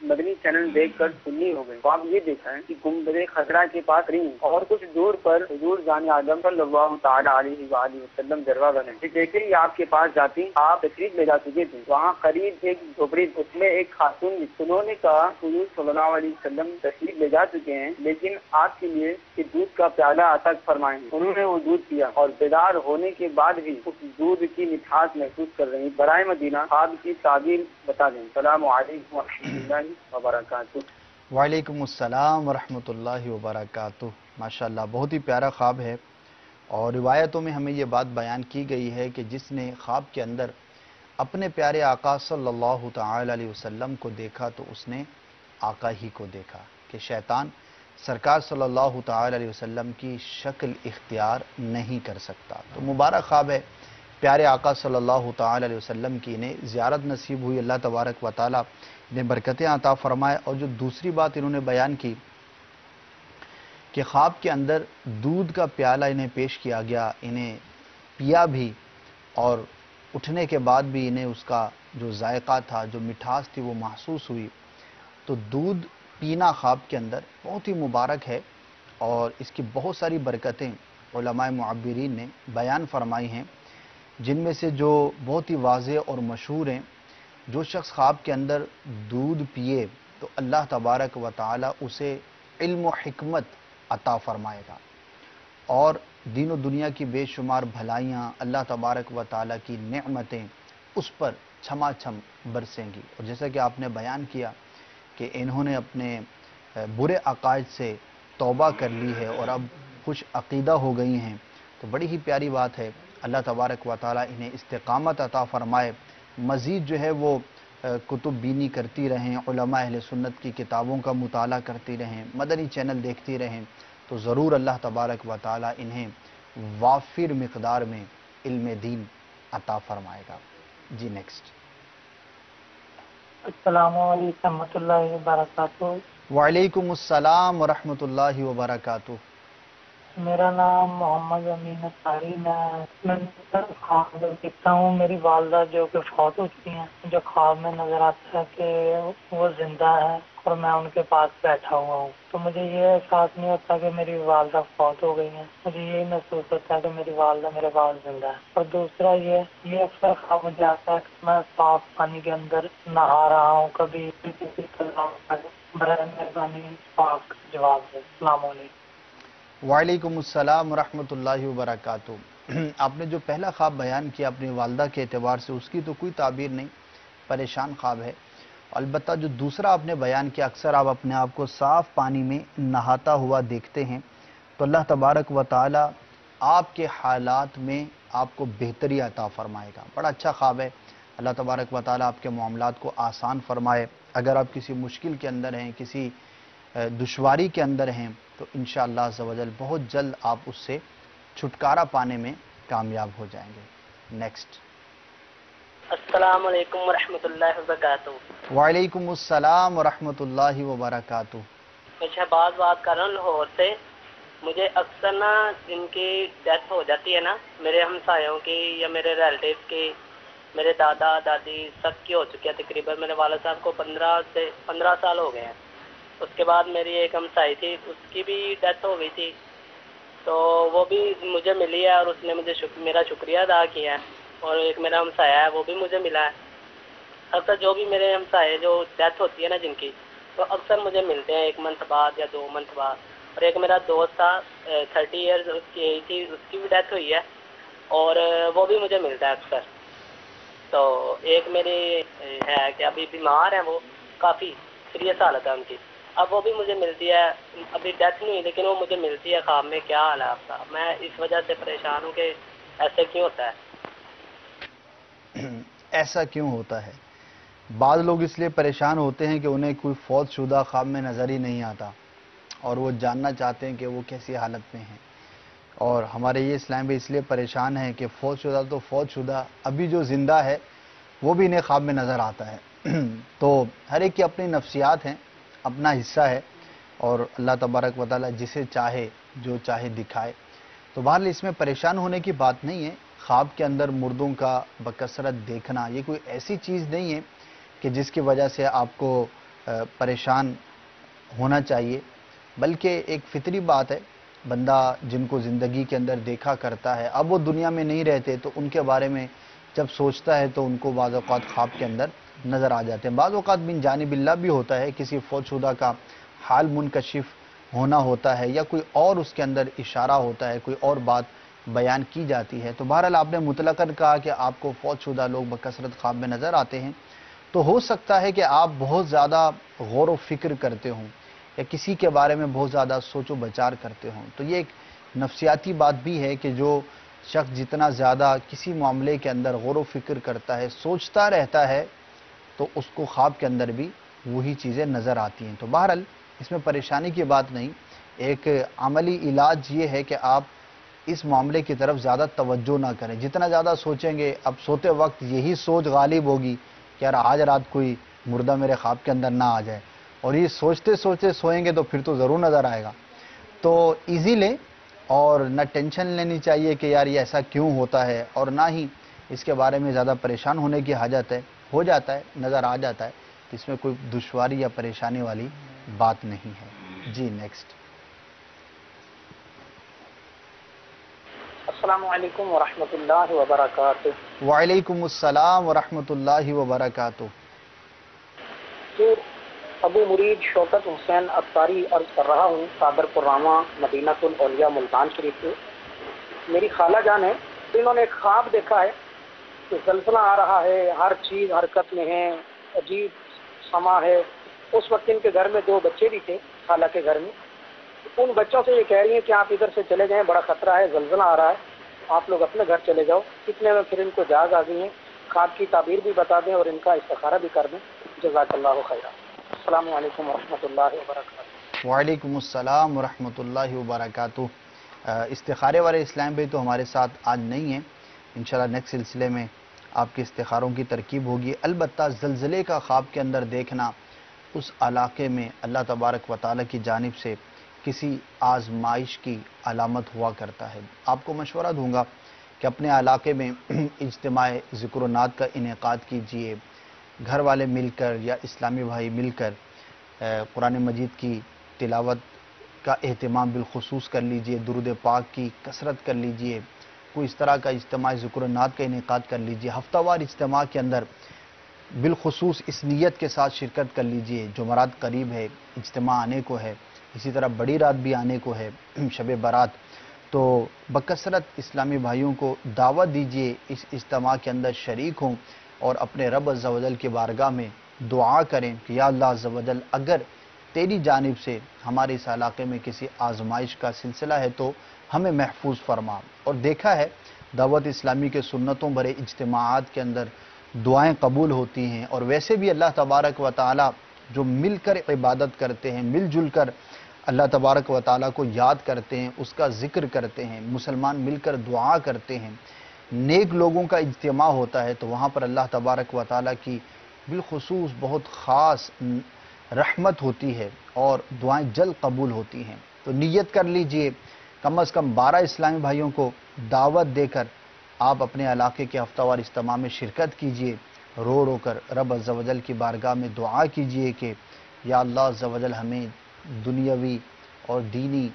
مدنی چینل دیکھ کر سنی ہو گئی۔ خواب یہ دیکھا ہے کہ گنبد خضرا کے پاس رہی اور کچھ دور پر حضور جان آدم صلی اللہ تعالی علیہ وآلہ وسلم جلوہ بنے۔ جیسے ہی آپ کے پاس جاتی آپ تشریف لے جا چکے تھے، وہاں قریب ایک جھوپڑی، اس میں ایک خاتون تھی۔ انہوں نے کہا حضور صلی اللہ علیہ وسلم تشریف لے جا چکے ہیں، لیکن آپ کے لیے کہ دودھ کا پیالہ عطا فرمائیں گے۔ انہوں نے وہ دودھ پیا اور بیدار ہونے کے بعد بھی اس دودھ کی مٹھاس محسوس کر رہی۔ برائے مدینہ خواب کی تعبیر بتا دیں۔ السلام علیکم ورحمۃ اللہ وبرکاتہ۔ وعلیکم السلام ورحمۃ اللہ وبرکاتہ۔ ماشاءاللہ بہت ہی پیارا خواب ہے، اور روایتوں میں ہمیں یہ بات بیان کی گئی ہے کہ جس نے خواب کے اندر اپنے پیارے آقا صلی اللہ تعالی علیہ وسلم کو دیکھا تو اس نے آقا ہی کو دیکھا، کہ شیطان سرکار صلی اللہ تعالی علیہ وسلم کی شکل اختیار نہیں کر سکتا۔ تو مبارک خواب ہے، پیارے آقا صلی اللہ تعالی علیہ وسلم کی انہیں زیارت نصیب ہوئی، اللہ تبارک و تعالی انہیں برکتیں عطا فرمائے۔ اور جو دوسری بات انہوں نے بیان کی کہ خواب کے اندر دودھ کا پیالہ انہیں پیش کیا گیا، انہیں پیا بھی، اور اٹھنے کے بعد بھی انہیں اس کا جو ذائقہ تھا، جو مٹھاس تھی وہ محسوس ہوئی۔ تو دودھ پینا خواب کے اندر بہت ہی مبارک ہے، اور اس کی بہت ساری برکتیں علماء معبرین نے بیان فرمائی ہیں، جن میں سے جو بہت ہی واضح اور مشہور ہیں، جو شخص خواب کے اندر دودھ پیے تو اللہ تبارک و تعالی اسے علم و حکمت عطا فرمائے گا، اور دین و دنیا کی بے شمار بھلائیاں، اللہ تبارک و تعالی کی نعمتیں اس پر چھما چھم برسیں گی۔ اور جیسا کہ آپ نے بیان کیا کہ انہوں نے اپنے برے عقائد سے توبہ کر لی ہے اور اب خوش عقیدہ ہو گئی ہیں، تو بڑی ہی پیاری بات ہے۔ اللہ تبارک و تعالی انہیں استقامت عطا فرمائے، مزید جو ہے وہ کتب بینی کرتی رہیں، علماء اہل سنت کی کتابوں کا مطالعہ کرتی رہیں، مدنی چینل دیکھتی رہیں، تو ضرور اللہ تبارک و تعالی انہیں وافر مقدار میں علم دین عطا فرمائے گا۔ جی نیکسٹ۔ السلام علیکم ورحمۃ اللہ وبرکاتہ۔ وعلیکم السلام ورحمۃ اللہ وبرکاتہ۔ میرا نام محمد امین اتاری، میں خواب دیکھتا ہوں میری والدہ جو کہ فوت ہو چکی ہیں، جو خواب میں نظر آتا ہے کہ وہ زندہ ہے اور میں ان کے پاس بیٹھا ہوا ہوں، تو مجھے یہ احساس نہیں ہوتا کہ میری والدہ فوت ہو گئی ہیں، مجھے یہی محسوس ہوتا ہے کہ میری والدہ میرے پاس زندہ ہے۔ اور دوسرا یہ اکثر خواب مجھے آتا ہے کہ میں صاف پانی کے اندر نہا رہا ہوں، کبھی برائے مہربانی پاک جواب ہے۔ السلام علیکم۔ وعلیکم السلام ورحمۃ اللہ وبرکاتہ۔ آپ نے جو پہلا خواب بیان کیا اپنی والدہ کے اعتبار سے، اس کی تو کوئی تعبیر نہیں، پریشان خواب ہے۔ البتہ جو دوسرا آپ نے بیان کیا، اکثر آپ اپنے آپ کو صاف پانی میں نہاتا ہوا دیکھتے ہیں، تو اللہ تبارک و تعالی آپ کے حالات میں آپ کو بہتری عطا فرمائے گا۔ بڑا اچھا خواب ہے، اللہ تبارک و تعالی آپ کے معاملات کو آسان فرمائے۔ اگر آپ کسی مشکل کے اندر ہیں، کسی دشواری کے اندر ہیں، تو انشاءاللہ عز و جل بہت جلد آپ اس سے چھٹکارا پانے میں کامیاب ہو جائیں گے۔ نیکسٹ۔ السلام علیکم ورحمۃ اللہ وبرکاتہ. وعلیکم السلام ورحمۃ اللہ وبرکاتہ. میں شہباز بات کر رہا ہوں لاہور سے. مجھے اکثر نا جن کی ڈیتھ ہو جاتی ہے نا، میرے ہمسایوں کی یا میرے ریلیٹیوز کی، میرے دادا دادی سب کی ہو چکی ہے تقریباً. میرے والد صاحب کو 15 سال ہو گئے ہیں. اس کے بعد میری ایک ہمسائی تھی، اس کی بھی ڈیتھ ہو گئی تھی، تو وہ بھی مجھے ملی ہے اور اس نے مجھے میرا شکریہ ادا کیا ہے. اور ایک میرا ہمسایہ ہے وہ بھی مجھے ملا ہے. اکثر جو بھی میرے ہمسائے جو ڈیتھ ہوتی ہے نا جن کی، تو اکثر مجھے ملتے ہیں 1 منتھ بعد یا 2 منتھ بعد. اور ایک میرا دوست تھا 30 ایئرز اس کی ایج تھی، اس کی بھی ڈیتھ ہوئی ہے اور وہ بھی مجھے ملتا ہے اکثر. تو ایک میری ہے کہ ابھی بیمار ہیں، وہ کافی سیریس حالت ہے ان کی، اب وہ بھی مجھے ملتی ہے. ابھی ڈیتھ نہیں ہوئی لیکن وہ مجھے ملتی ہے خواب میں. کیا حال ہے آپ کا؟ میں اس وجہ سے پریشان ہوں کہ ایسے کیوں ہوتا ہے. ایسا کیوں ہوتا ہے؟ بعض لوگ اس لیے پریشان ہوتے ہیں کہ انہیں کوئی فوت شدہ خواب میں نظر ہی نہیں آتا اور وہ جاننا چاہتے ہیں کہ وہ کیسی حالت میں ہیں. اور ہمارے یہ اسلام بھی اس لیے پریشان ہیں کہ فوت شدہ تو فوت شدہ، ابھی جو زندہ ہے وہ بھی انہیں خواب میں نظر آتا ہے. تو ہر ایک کی اپنی نفسیات ہیں، اپنا حصہ ہے، اور اللہ تبارک و تعالی جسے چاہے جو چاہے دکھائے. تو بہرحال اس میں پریشان ہونے کی بات نہیں ہے. خواب کے اندر مردوں کا بکثرت دیکھنا یہ کوئی ایسی چیز نہیں ہے کہ جس کی وجہ سے آپ کو پریشان ہونا چاہیے، بلکہ ایک فطری بات ہے. بندہ جن کو زندگی کے اندر دیکھا کرتا ہے، اب وہ دنیا میں نہیں رہتے، تو ان کے بارے میں جب سوچتا ہے تو ان کو بعض اوقات خواب کے اندر نظر آ جاتے ہیں. بعض اوقات من جانب اللہ بھی ہوتا ہے، کسی فوت شدہ کا حال منکشف ہونا ہوتا ہے یا کوئی اور اس کے اندر اشارہ ہوتا ہے، کوئی اور بات بیان کی جاتی ہے. تو بہرحال آپ نے مطلقاً کہا کہ آپ کو فوت شدہ لوگ بکثرت خواب میں نظر آتے ہیں، تو ہو سکتا ہے کہ آپ بہت زیادہ غور و فکر کرتے ہوں یا کسی کے بارے میں بہت زیادہ سوچ و بچار کرتے ہوں. تو یہ ایک نفسیاتی بات بھی ہے کہ جو شخص جتنا زیادہ کسی معاملے کے اندر غور و فکر کرتا ہے، سوچتا رہتا ہے، تو اس کو خواب کے اندر بھی وہی چیزیں نظر آتی ہیں. تو بہرحال اس میں پریشانی کی بات نہیں. ایک عملی علاج یہ ہے کہ آپ اس معاملے کی طرف زیادہ توجہ نہ کریں. جتنا زیادہ سوچیں گے، اب سوتے وقت یہی سوچ غالب ہوگی کہ یار آج رات کوئی مردہ میرے خواب کے اندر نہ آ جائے، اور یہ سوچتے سوچتے سوئیں گے تو پھر تو ضرور نظر آئے گا. تو ایزی لیں اور نہ ٹینشن لینی چاہیے کہ یار یہ ایسا کیوں ہوتا ہے، اور نہ ہی اس کے بارے میں زیادہ پریشان ہونے کی حاجت ہے. ہو جاتا ہے، نظر آ جاتا ہے، اس میں کوئی دشواری یا پریشانی والی بات نہیں ہے. جی نیکسٹ. السلام علیکم ورحمۃ اللہ وبرکاتہ. وعلیکم السلام ورحمۃ اللہ وبرکاتہ. ابو مرید شوکت حسین اتاری عرض کر رہا ہوں، صادر پرامہ مدینہ الاولیاء ملتان شریف سے. میری خالہ جان ہے، انہوں نے ایک خواب دیکھا ہے کہ زلزلہ آ رہا ہے، ہر چیز حرکت میں ہے، عجیب سما ہے. اس وقت ان کے گھر میں 2 بچے بھی تھے خالہ کے گھر میں. ان بچوں سے یہ کہہ رہی ہیں کہ آپ ادھر سے چلے جائیں، بڑا خطرہ ہے، زلزلہ آ رہا ہے، آپ لوگ اپنے گھر چلے جاؤ. اتنے میں پھر ان کو جاگ آ گئی ہیں. خواب کی تعبیر بھی بتا دیں اور ان کا استخارہ بھی کر دیں. جزاک اللہ خیرہ. السلام علیکم ورحمۃ اللہ وبرکاتہ. وعلیکم السلام ورحمۃ اللہ وبرکاتہ. استخارے والے اسلام بھائی تو ہمارے ساتھ آج نہیں ہیں، انشاءاللہ نیکسٹ سلسلے میں آپ کے استخاروں کی ترکیب ہوگی. البتہ زلزلے کا خواب کے اندر دیکھنا اس علاقے میں اللہ تبارک و تعالی کی جانب سے کسی آزمائش کی علامت ہوا کرتا ہے. آپ کو مشورہ دوں گا کہ اپنے علاقے میں اجتماع ذکر و نعت کا انعقاد کیجئے. گھر والے مل کر یا اسلامی بھائی مل کر قرآن مجید کی تلاوت کا اہتمام بالخصوص کر لیجئے، درود پاک کی کثرت کر لیجئے، کوئی اس طرح کا اجتماع ذکر و نعت کا انعقاد کر لیجئے. ہفتہ وار اجتماع کے اندر بالخصوص اس نیت کے ساتھ شرکت کر لیجئے. جمعرات قریب ہے، اجتماع آنے کو ہے، اسی طرح بڑی رات بھی آنے کو ہے، شب برات. تو بکثرت اسلامی بھائیوں کو دعوت دیجئے، اس اجتماع کے اندر شریک ہوں اور اپنے رب عز و جل کی بارگاہ میں دعا کریں کہ یا اللہ عز و جل اگر تیری جانب سے ہمارے اس علاقے میں کسی آزمائش کا سلسلہ ہے تو ہمیں محفوظ فرما. اور دیکھا ہے دعوت اسلامی کے سنتوں بھرے اجتماعات کے اندر دعائیں قبول ہوتی ہیں، اور ویسے بھی اللہ تبارک و تعالی جو مل کر عبادت کرتے ہیں، مل جل کر اللہ تبارک و تعالیٰ کو یاد کرتے ہیں، اس کا ذکر کرتے ہیں، مسلمان مل کر دعا کرتے ہیں، نیک لوگوں کا اجتماع ہوتا ہے تو وہاں پر اللہ تبارک و تعالیٰ کی بالخصوص بہت خاص رحمت ہوتی ہے اور دعائیں جلد قبول ہوتی ہیں. تو نیت کر لیجئے کم از کم 12 اسلامی بھائیوں کو دعوت دے کر آپ اپنے علاقے کے ہفتہ وار اجتماع میں شرکت کیجئے. رو رو کر رب عز و جل کی بارگاہ میں دعا کیجئے کہ یا اللہ عز و جل ہمیں دنیاوی اور دینی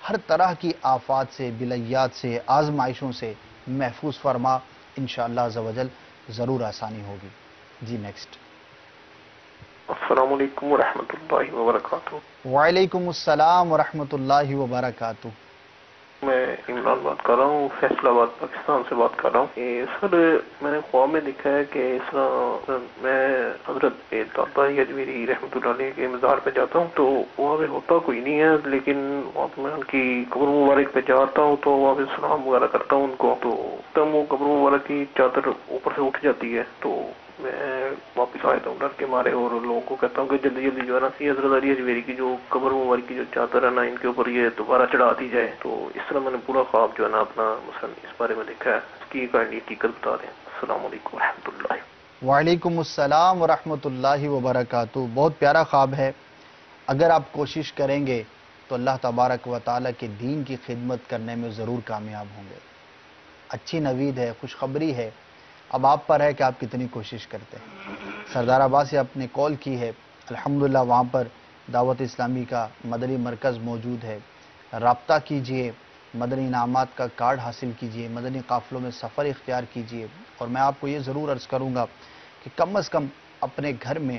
ہر طرح کی آفات سے، بلیات سے، آزمائشوں سے محفوظ فرما. انشاءاللہ عز و جل ضرور آسانی ہوگی. جی نیکسٹ. السلام علیکم ورحمۃ اللہ وبرکاتہ. وعلیکم السلام ورحمۃ اللہ وبرکاتہ. میں عمران بات کر رہا ہوں، فیصل آباد پاکستان سے بات کر رہا ہوں. سر میں نے خواب میں دیکھا ہے کہ اس طرح میں حضرت داتا اجمیری رحمۃ اللہ علیہ کے مزار پہ جاتا ہوں تو وہاں پہ ہوتا کوئی نہیں ہے، لیکن وہاں پہ میں ان کی قبر مبارک پہ جاتا ہوں تو وہاں پہ سلام وغیرہ کرتا ہوں ان کو، تو تب وہ قبر مبارک کی چادر اوپر سے اٹھ جاتی ہے تو میں واپس آیا ہوں ڈر کے مارے اور لوگوں کو کہتا ہوں کہ جلدی جلدی جو ہے نا حضرت علی اجمیری کی جو قبر مبارک کی جو چادر ہے نا ان کے اوپر یہ دوبارہ چڑھا دی جائے. تو اس طرح میں نے پورا خواب جو ہے نا اپنا مثلا اس بارے میں دیکھا ہے، اس کی کائنڈلی حقیقت بتا دیں. السلام علیکم ورحمۃ اللہ. وعلیکم السلام ورحمۃ اللہ وبرکاتہ. بہت پیارا خواب ہے. اگر آپ کوشش کریں گے تو اللہ تبارک و تعالیٰ کے دین کی خدمت کرنے میں ضرور کامیاب ہوں گے. اچھی نوید ہے، خوشخبری ہے. اب آپ پر ہے کہ آپ کتنی کوشش کرتے ہیں. سردار آباد سے آپ نے کال کی ہے، الحمدللہ وہاں پر دعوت اسلامی کا مدنی مرکز موجود ہے. رابطہ کیجئے، مدنی انعامات کا کارڈ حاصل کیجئے، مدنی قافلوں میں سفر اختیار کیجئے. اور میں آپ کو یہ ضرور عرض کروں گا کہ کم از کم اپنے گھر میں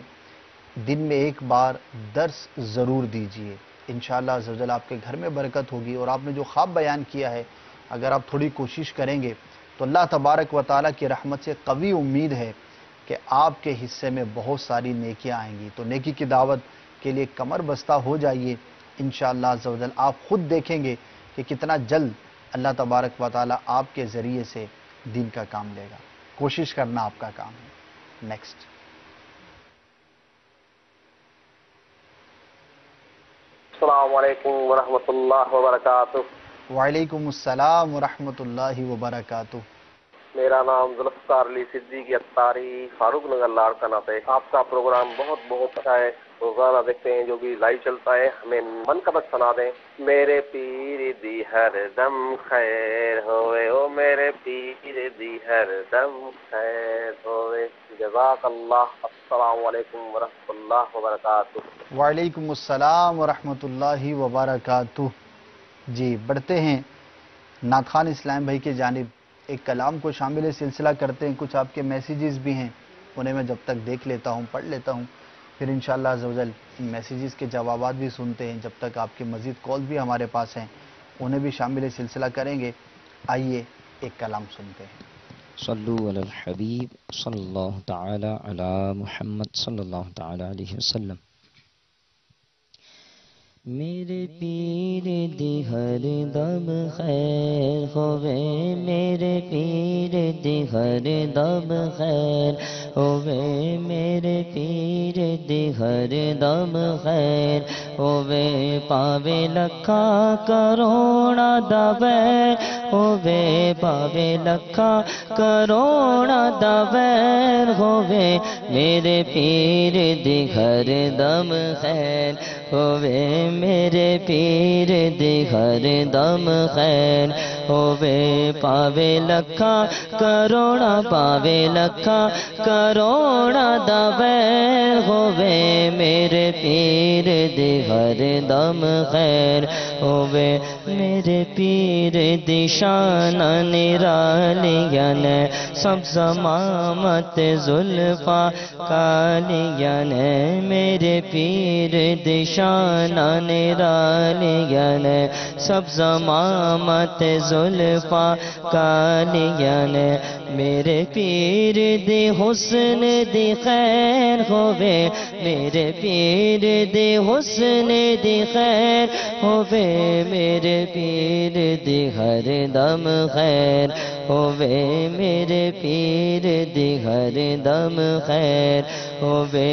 دن میں ایک بار درس ضرور دیجئے. انشاءاللہ عز و جل آپ کے گھر میں برکت ہوگی. اور آپ نے جو خواب بیان کیا ہے اگر آپ تھوڑی کوشش کریں گے تو اللہ تبارک و تعالیٰ کی رحمت سے قوی امید ہے کہ آپ کے حصے میں بہت ساری نیکیاں آئیں گی. تو نیکی کی دعوت کے لیے کمر بستہ ہو جائیے. انشاءاللہ عز و جل آپ خود دیکھیں گے کہ کتنا جلد اللہ تبارک و تعالیٰ آپ کے ذریعے سے دین کا کام لے گا. کوشش کرنا آپ کا کام ہے. نیکسٹ. السلام علیکم ورحمۃ اللہ وبرکاتہ. وعلیکم السلام ورحمۃ اللہ وبرکاتہ. میرا نام ذوالفقار علی صدیقی اتاری، فاروق نگر لاڑکانہ سے. آپ کا پروگرام بہت بہت اچھا ہے، روزانہ دیکھتے ہیں جو بھی لائیو چلتا ہے. ہمیں من کا بس سنا دیں. میرے پیر دی ہر دم خیر ہوئے، او میرے پیر دی ہر دم خیر ہوئے. جزاک اللہ. السلام علیکم ورحمۃ اللہ وبرکاتہ. وعلیکم السلام ورحمۃ اللہ وبرکاتہ. جی بڑھتے ہیں نعت خوان اسلام بھائی کی جانب. ایک کلام کو شامل سلسلہ کرتے ہیں. کچھ آپ کے میسیجز بھی ہیں، انہیں میں جب تک دیکھ لیتا ہوں، پڑھ لیتا ہوں، پھر انشاءاللہ عز و جل ان میسیجز کے جوابات بھی سنتے ہیں. جب تک آپ کے مزید کال بھی ہمارے پاس ہیں انہیں بھی شامل سلسلہ کریں گے. آئیے ایک کلام سنتے ہیں. صلو علی الحبیب صلی اللہ تعالی علی محمد صلی اللہ تعالی علیہ وسلم. میرے پیر دی ہر دم خیر ہوئے، میرے پیر دی ہر دم خیر ہوئے، میرے پیر دی ہر دم خیر ہوئے. پاوے لکھا کروڑا دا ویر ہوئے، پاوے لکھا کروڑا دا ویر ہوئے، میرے پیر دی ہر دم خیر ہوئے، میرے پیر دی ہر دم خیر ہوئے. پاوے لکھا کروڑا، پاوے لکھا کروڑا دا ویر ہوئے، میرے پیر دی ہر دم خیر ہوئے. میرے پیر دی شان نرالیاں نے، سب زمامت زلفا کالیاں نے، میرے پیر دی شان نرالیاں نے، سب زمامت زلفا کالیاں نے. میرے پیر دی حسن دی خیر ہوئے، میرے پیر دی حسن دی خیر ہوئے، میرے پیر دی ہر دم خیر ہوئے، میرے پیر دی ہر دم خیر ہوئے.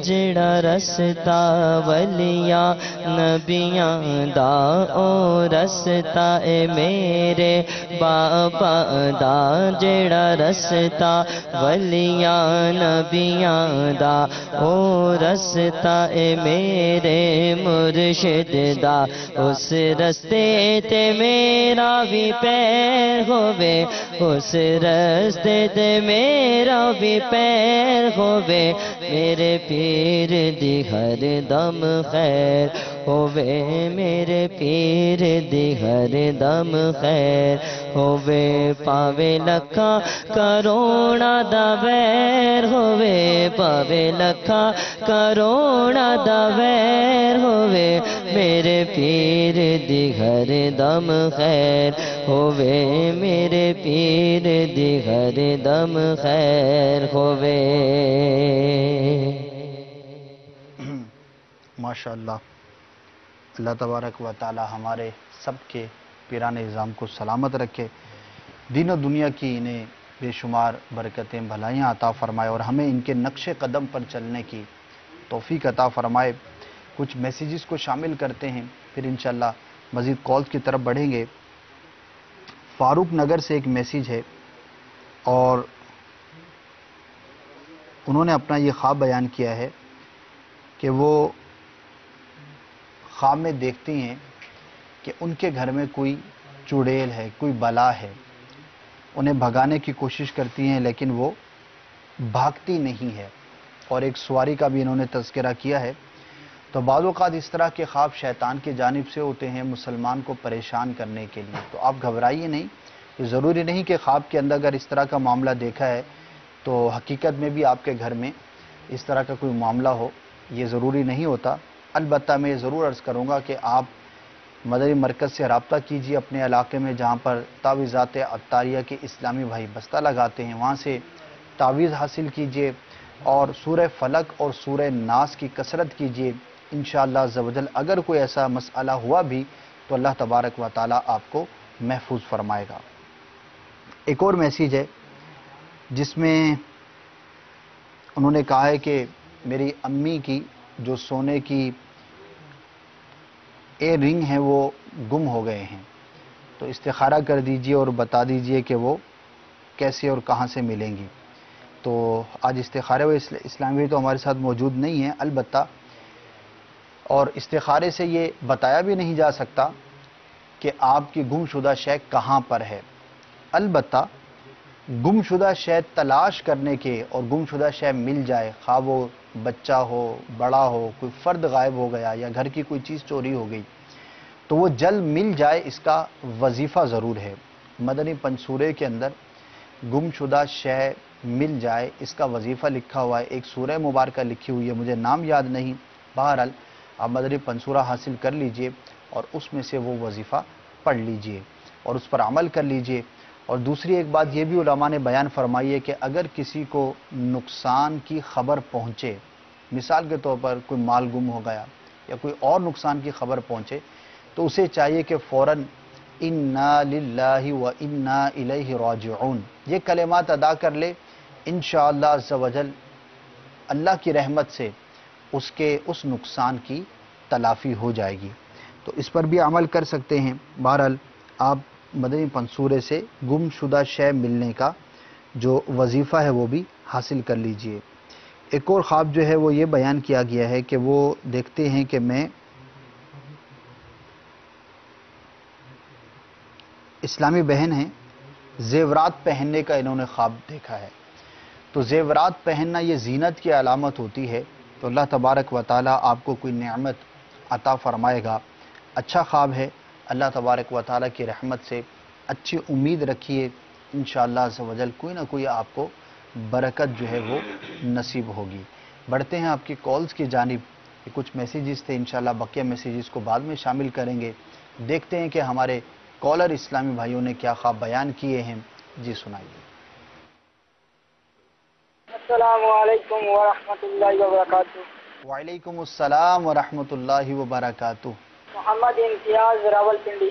جڑا رستا ولیاں نبیاں دا او رستا اے میرے بابا دا جڑا رستا ولیاں نبیاں دا او رستا اے میرے مرشد دا اس رستے تے میرا بھی پیر ہووے اس رستے تے میرا بھی پیر ہووے میرے پیر دی ہر دم خیر ہووے میرے پیر دی ہر دم خیر ہووے پاوے لکھاں کروڑاں دا ویر ہووے پاوے لکھاں کروڑاں دا ویر ہووے میرے پیر دی ہر دم خیر ہووے میرے پیر دی ہر دم خیر ہووے. ماشاءاللہ. اللہ تبارک و تعالی ہمارے سب کے پیران نظام کو سلامت رکھے، دین و دنیا کی انہیں بے شمار برکتیں بھلائیاں عطا فرمائے اور ہمیں ان کے نقش قدم پر چلنے کی توفیق عطا فرمائے. کچھ میسیجز کو شامل کرتے ہیں پھر انشاءاللہ مزید کالز کی طرف بڑھیں گے. فاروق نگر سے ایک میسیج ہے اور انہوں نے اپنا یہ خواب بیان کیا ہے کہ وہ خواب میں دیکھتی ہیں کہ ان کے گھر میں کوئی چڑیل ہے، کوئی بلا ہے، انہیں بھگانے کی کوشش کرتی ہیں لیکن وہ بھاگتی نہیں ہے. اور ایک سواری کا بھی انہوں نے تذکرہ کیا ہے. تو بعض اوقات اس طرح کے خواب شیطان کی جانب سے ہوتے ہیں مسلمان کو پریشان کرنے کے لیے. تو آپ گھبرائیے نہیں، یہ ضروری نہیں کہ خواب کے اندر اگر اس طرح کا معاملہ دیکھا ہے تو حقیقت میں بھی آپ کے گھر میں اس طرح کا کوئی معاملہ ہو، یہ ضروری نہیں ہوتا. البتہ میں یہ ضرور عرض کروں گا کہ آپ مدنی مرکز سے رابطہ کیجیے اپنے علاقے میں جہاں پر تعویذات عطاریہ کے اسلامی بھائی بستہ لگاتے ہیں، وہاں سے تعویذ حاصل کیجیے اور سورہ فلق اور سورہ ناس کی کثرت کیجیے. انشاءاللہ عز و جل اگر کوئی ایسا مسئلہ ہوا بھی تو اللہ تبارک و تعالی آپ کو محفوظ فرمائے گا. ایک اور میسیج ہے جس میں انہوں نے کہا ہے کہ میری امی کی جو سونے کی اے رنگ ہیں وہ گم ہو گئے ہیں، تو استخارہ کر دیجئے اور بتا دیجئے کہ وہ کیسے اور کہاں سے ملیں گی. تو آج استخارے و اسلامی تو ہمارے ساتھ موجود نہیں ہیں البتہ، اور استخارے سے یہ بتایا بھی نہیں جا سکتا کہ آپ کی گم شدہ شے کہاں پر ہے. البتہ گم شدہ شے تلاش کرنے کے اور گم شدہ شے مل جائے، خواہ وہ بچہ ہو، بڑا ہو، کوئی فرد غائب ہو گیا یا گھر کی کوئی چیز چوری ہو گئی تو وہ جلد مل جائے، اس کا وظیفہ ضرور ہے. مدنی پنسورے کے اندر گم شدہ شے مل جائے اس کا وظیفہ لکھا ہوا ہے. ایک سورہ مبارکہ لکھی ہوئی ہے، مجھے نام یاد نہیں. بہرحال آپ مدنی پنسورہ حاصل کر لیجئے اور اس میں سے وہ وظیفہ پڑھ لیجئے اور اس پر عمل کر لیجئے. اور دوسری ایک بات یہ بھی علماء نے بیان فرمائی ہے کہ اگر کسی کو نقصان کی خبر پہنچے، مثال کے طور پر کوئی مال گم ہو گیا یا کوئی اور نقصان کی خبر پہنچے، تو اسے چاہیے کہ فوراً انا للہ و انا الیہ راجعون یہ کلمات ادا کر لے. انشاءاللہ عز و جل اللہ کی رحمت سے اس نقصان کی تلافی ہو جائے گی. تو اس پر بھی عمل کر سکتے ہیں. بہرحال آپ مدنی پنسورے سے گم شدہ شے ملنے کا جو وظیفہ ہے وہ بھی حاصل کر لیجئے. ایک اور خواب جو ہے وہ یہ بیان کیا گیا ہے کہ وہ دیکھتے ہیں کہ میں اسلامی بہن ہیں، زیورات پہننے کا انہوں نے خواب دیکھا ہے. تو زیورات پہننا یہ زینت کی علامت ہوتی ہے. تو اللہ تبارک و تعالی آپ کو کوئی نعمت عطا فرمائے گا. اچھا خواب ہے. اللہ تبارک و تعالی کی رحمت سے اچھی امید رکھیے، انشاءاللہ عز و جل کوئی نہ کوئی آپ کو برکت جو ہے وہ نصیب ہوگی. بڑھتے ہیں آپ کی کالز کی جانب. کچھ میسیجز تھے، انشاءاللہ بقیہ میسیجز کو بعد میں شامل کریں گے. دیکھتے ہیں کہ ہمارے کالر اسلامی بھائیوں نے کیا خواب بیان کیے ہیں. جی سنائیے. السلام علیکم ورحمۃ اللہ وبرکاتہ. وعلیکم السلام ورحمۃ اللہ وبرکاتہ. محمد امتیاز راولپنڈی.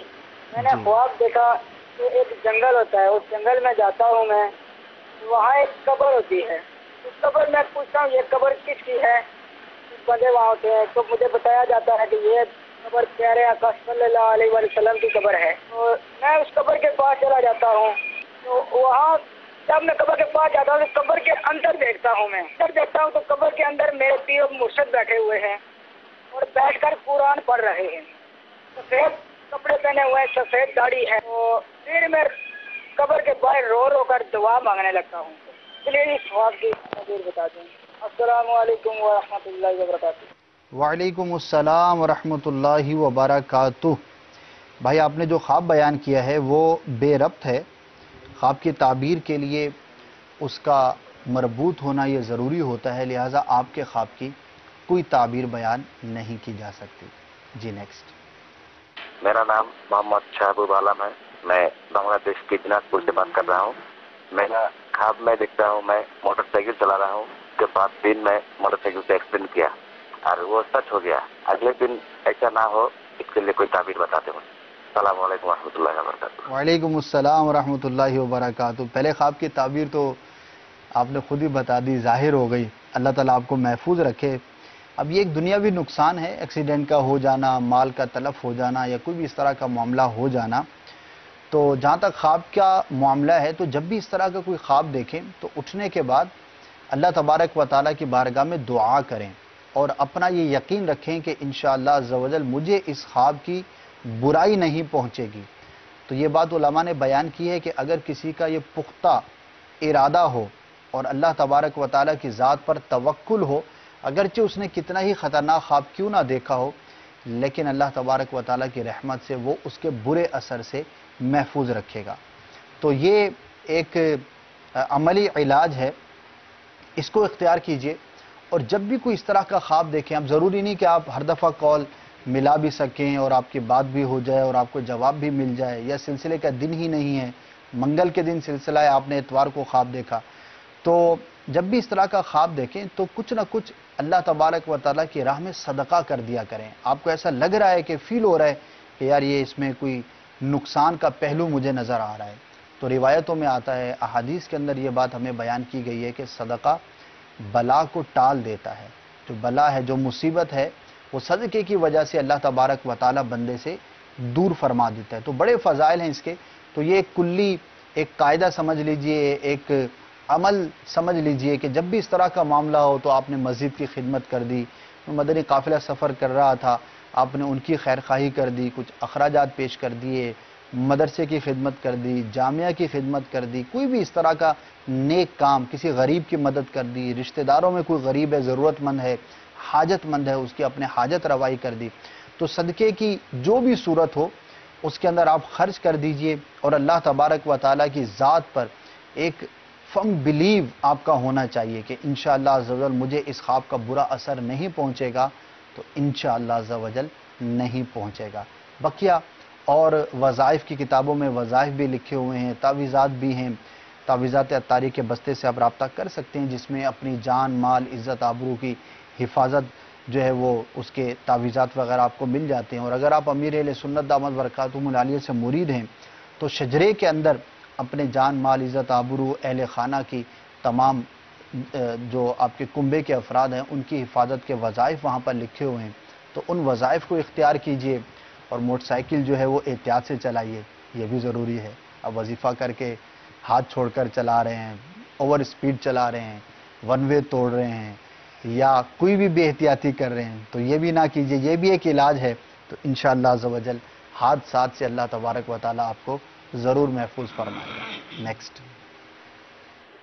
میں نے خواب دیکھا کہ ایک جنگل ہوتا ہے، اس جنگل میں جاتا ہوں میں، وہاں ایک قبر ہوتی ہے. اس قبر میں پوچھتا ہوں یہ قبر کس کی ہے؟ بندے وہاں ہوتے ہیں تو مجھے بتایا جاتا ہے کہ یہ قبر پیارے آقا صلی اللہ علیہ وسلم کی قبر ہے. تو میں اس قبر کے پاس چلا جاتا ہوں. تو وہاں جب میں قبر کے پاس جاتا ہوں تو قبر کے اندر دیکھتا ہوں. میں اندر دیکھتا ہوں تو قبر کے اندر میرے پیر مرشد بیٹھے ہوئے ہیں اور بیٹھ کر قرآن پڑھ رہے ہیں. سفید کپڑے پہنے ہوئے ہیں, سفید داڑھی ہے. تو پھر میں قبر کے باہر رو رو کر دعا مانگنے لگتا ہوں. چلیے اس سوال کی تفصیل بتا دیں. السلام علیکم ورحمۃ اللہ وبرکاتہ. وعلیکم السلام ورحمۃ اللہ وبرکاتہ. بھائی آپ نے جو خواب بیان کیا ہے وہ بے ربط ہے. خواب کی تعبیر کے لیے اس کا مربوط ہونا یہ ضروری ہوتا ہے, لہٰذا آپ کے خواب کی کوئی تعبیر بیان نہیں کی جا سکتی. جی نیکسٹ. میرا نام محمد شہبوب عالم ہے. میں بنگلہ دیش کے دیناج پور سے بات کر رہا ہوں. میرا خواب میں دیکھتا ہوں میں موٹر سائیکل چلا رہا ہوں. اس کے بعد دن میں موٹر سائیکل سے ایکسیڈنٹ کیا اور وہ سچ ہو گیا. اگلے دن ایسا نہ ہو اس کے لیے کوئی تعبیر بتاتے ہوں. السلام علیکم ورحمۃ اللہ وبرکاتہ. وعلیکم السلام ورحمۃ اللہ وبرکاتہ. پہلے خواب کی تعبیر تو آپ نے خود ہی بتا دی, ظاہر ہو گئی. اللہ تعالیٰ آپ کو محفوظ رکھے. اب یہ ایک دنیاوی نقصان ہے, ایکسیڈنٹ کا ہو جانا, مال کا تلف ہو جانا یا کوئی بھی اس طرح کا معاملہ ہو جانا. تو جہاں تک خواب کا معاملہ ہے تو جب بھی اس طرح کا کوئی خواب دیکھیں تو اٹھنے کے بعد اللہ تبارک و تعالیٰ کی بارگاہ میں دعا کریں اور اپنا یہ یقین رکھیں کہ انشاءاللہ عز و جل مجھے اس خواب کی برائی نہیں پہنچے گی. تو یہ بات علماء نے بیان کی ہے کہ اگر کسی کا یہ پختہ ارادہ ہو اور اللہ تبارک و تعالیٰ کی ذات پر توکل ہو, اگرچہ اس نے کتنا ہی خطرناک خواب کیوں نہ دیکھا ہو, لیکن اللہ تبارک و تعالیٰ کی رحمت سے وہ اس کے برے اثر سے محفوظ رکھے گا. تو یہ ایک عملی علاج ہے, اس کو اختیار کیجئے. اور جب بھی کوئی اس طرح کا خواب دیکھیں, اب ضروری نہیں کہ آپ ہر دفعہ کال ملا بھی سکیں اور آپ کی بات بھی ہو جائے اور آپ کو جواب بھی مل جائے, یا سلسلے کا دن ہی نہیں ہے, منگل کے دن سلسلہ ہے, آپ نے اتوار کو خواب دیکھا. تو جب بھی اس طرح کا خواب دیکھیں تو کچھ نہ کچھ اللہ تبارک و تعالیٰ کی راہ میں صدقہ کر دیا کریں. آپ کو ایسا لگ رہا ہے کہ فیل ہو رہا ہے کہ یار یہ اس میں کوئی نقصان کا پہلو مجھے نظر آ رہا ہے, تو روایتوں میں آتا ہے, احادیث کے اندر یہ بات ہمیں بیان کی گئی ہے کہ صدقہ بلا کو ٹال دیتا ہے. جو بلا ہے, جو مصیبت ہے, وہ صدقے کی وجہ سے اللہ تبارک و تعالیٰ بندے سے دور فرما دیتا ہے. تو بڑے فضائل ہیں اس کے. تو یہ ایک کلی ایک قاعدہ سمجھ لیجئے, ایک عمل سمجھ لیجئے کہ جب بھی اس طرح کا معاملہ ہو تو آپ نے مسجد کی خدمت کر دی, مدنی قافلہ سفر کر رہا تھا, آپ نے ان کی خیرخواہی کر دی, کچھ اخراجات پیش کر دیے, مدرسے کی خدمت کر دی, جامعہ کی خدمت کر دی, کوئی بھی اس طرح کا نیک کام, کسی غریب کی مدد کر دی, رشتہ داروں میں کوئی غریب ہے, ضرورت مند ہے, حاجت مند ہے, اس کی اپنے حاجت روائی کر دی. تو صدقے کی جو بھی صورت ہو اس کے اندر آپ خرچ کر دیجئے, اور اللہ تبارک و تعالیٰ کی ذات پر ایک فرم بلیو آپ کا ہونا چاہیے کہ انشاءاللہ عز و جل مجھے اس خواب کا برا اثر نہیں پہنچے گا, تو انشاءاللہ عز و جل نہیں پہنچے گا. بقیہ اور وظائف کی کتابوں میں وظائف بھی لکھے ہوئے ہیں, تعویذات بھی ہیں. تعویذات عطاری کے بستے سے آپ رابطہ کر سکتے ہیں, جس میں اپنی جان, مال, عزت, آبرو کی حفاظت جو ہے وہ اس کے تعویذات وغیرہ آپ کو مل جاتے ہیں. اور اگر آپ امیر اہل سنت دامت برکاتہم العالیہ سے مرید ہیں تو شجرے کے اندر اپنے جان, مال, عزت, آبرو, اہل خانہ کی تمام جو آپ کے کنبے کے افراد ہیں ان کی حفاظت کے وظائف وہاں پر لکھے ہوئے ہیں. تو ان وظائف کو اختیار کیجئے, اور موٹر سائیکل جو ہے وہ احتیاط سے چلائیے, یہ بھی ضروری ہے. اب وظیفہ کر کے ہاتھ چھوڑ کر چلا رہے ہیں, اوور سپیڈ چلا رہے ہیں, ون وے توڑ رہے ہیں, یا کوئی بھی بے احتیاطی کر رہے ہیں, تو یہ بھی نہ کیجئے, یہ بھی ایک علاج ہے. تو انشاءاللہ عز و جل حادثات سے اللہ تبارک و تعالیٰ آپ کو ضرور محفوظ فرمائے گا. نیکسٹ.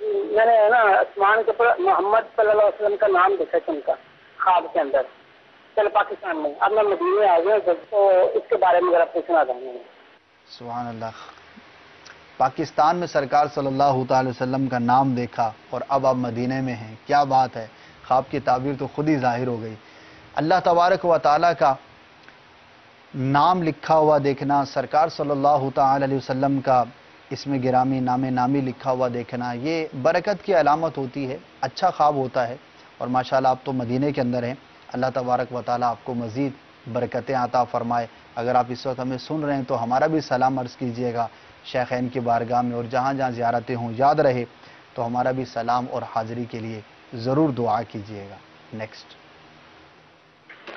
میں نے نا آسمان کے اوپر محمد صلی اللہ علیہ وسلم کا نام دیکھا تھا ان کا خواب کے اندر, چل پاکستان میں. اب میں مدینے آ گیا تو اس کے بارے میں ذرا پوچھنا چاہوں گا. سبحان اللہ. پاکستان میں سرکار صلی اللہ تعالی وسلم کا نام دیکھا اور اب آپ مدینے میں ہیں, کیا بات ہے. خواب کی تعبیر تو خود ہی ظاہر ہو گئی. اللہ تبارک و تعالیٰ کا نام لکھا ہوا دیکھنا, سرکار صلی اللہ تعالی علیہ وسلم کا اسم گرامی, نام نامی لکھا ہوا دیکھنا, یہ برکت کی علامت ہوتی ہے, اچھا خواب ہوتا ہے. اور ماشاءاللہ آپ تو مدینے کے اندر ہیں, اللہ تبارک و تعالیٰ آپ کو مزید برکتیں عطا فرمائے. اگر آپ اس وقت ہمیں سن رہے ہیں تو ہمارا بھی سلام عرض کیجئے گا شیخین کی بارگاہ میں, اور جہاں جہاں زیارتیں ہوں یاد رہے تو ہمارا بھی سلام اور حاضری کے لیے ضرور دعا کیجئے گا. نیکسٹ.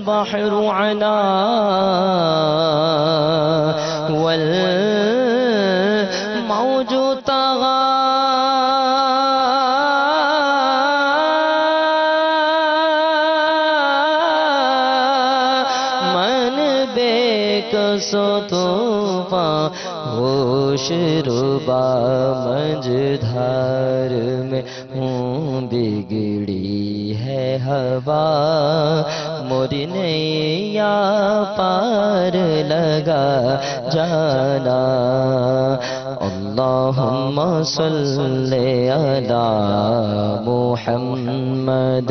البحر علا والموج طغى سو طوفان ہوش ربا مجھدھار میں ہوں بگڑی ہے ہوا موری نیا پار لگا جانا اللہم صلی علی محمد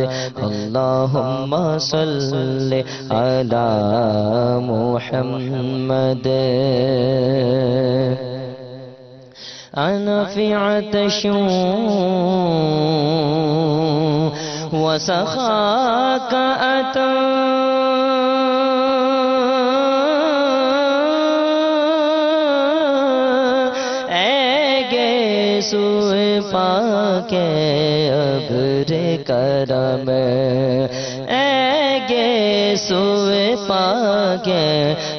اللہم صلی علی محمد انا فی عطش وسخاک اتم سوئے پاک ابر کرم اے گے سوئے پاک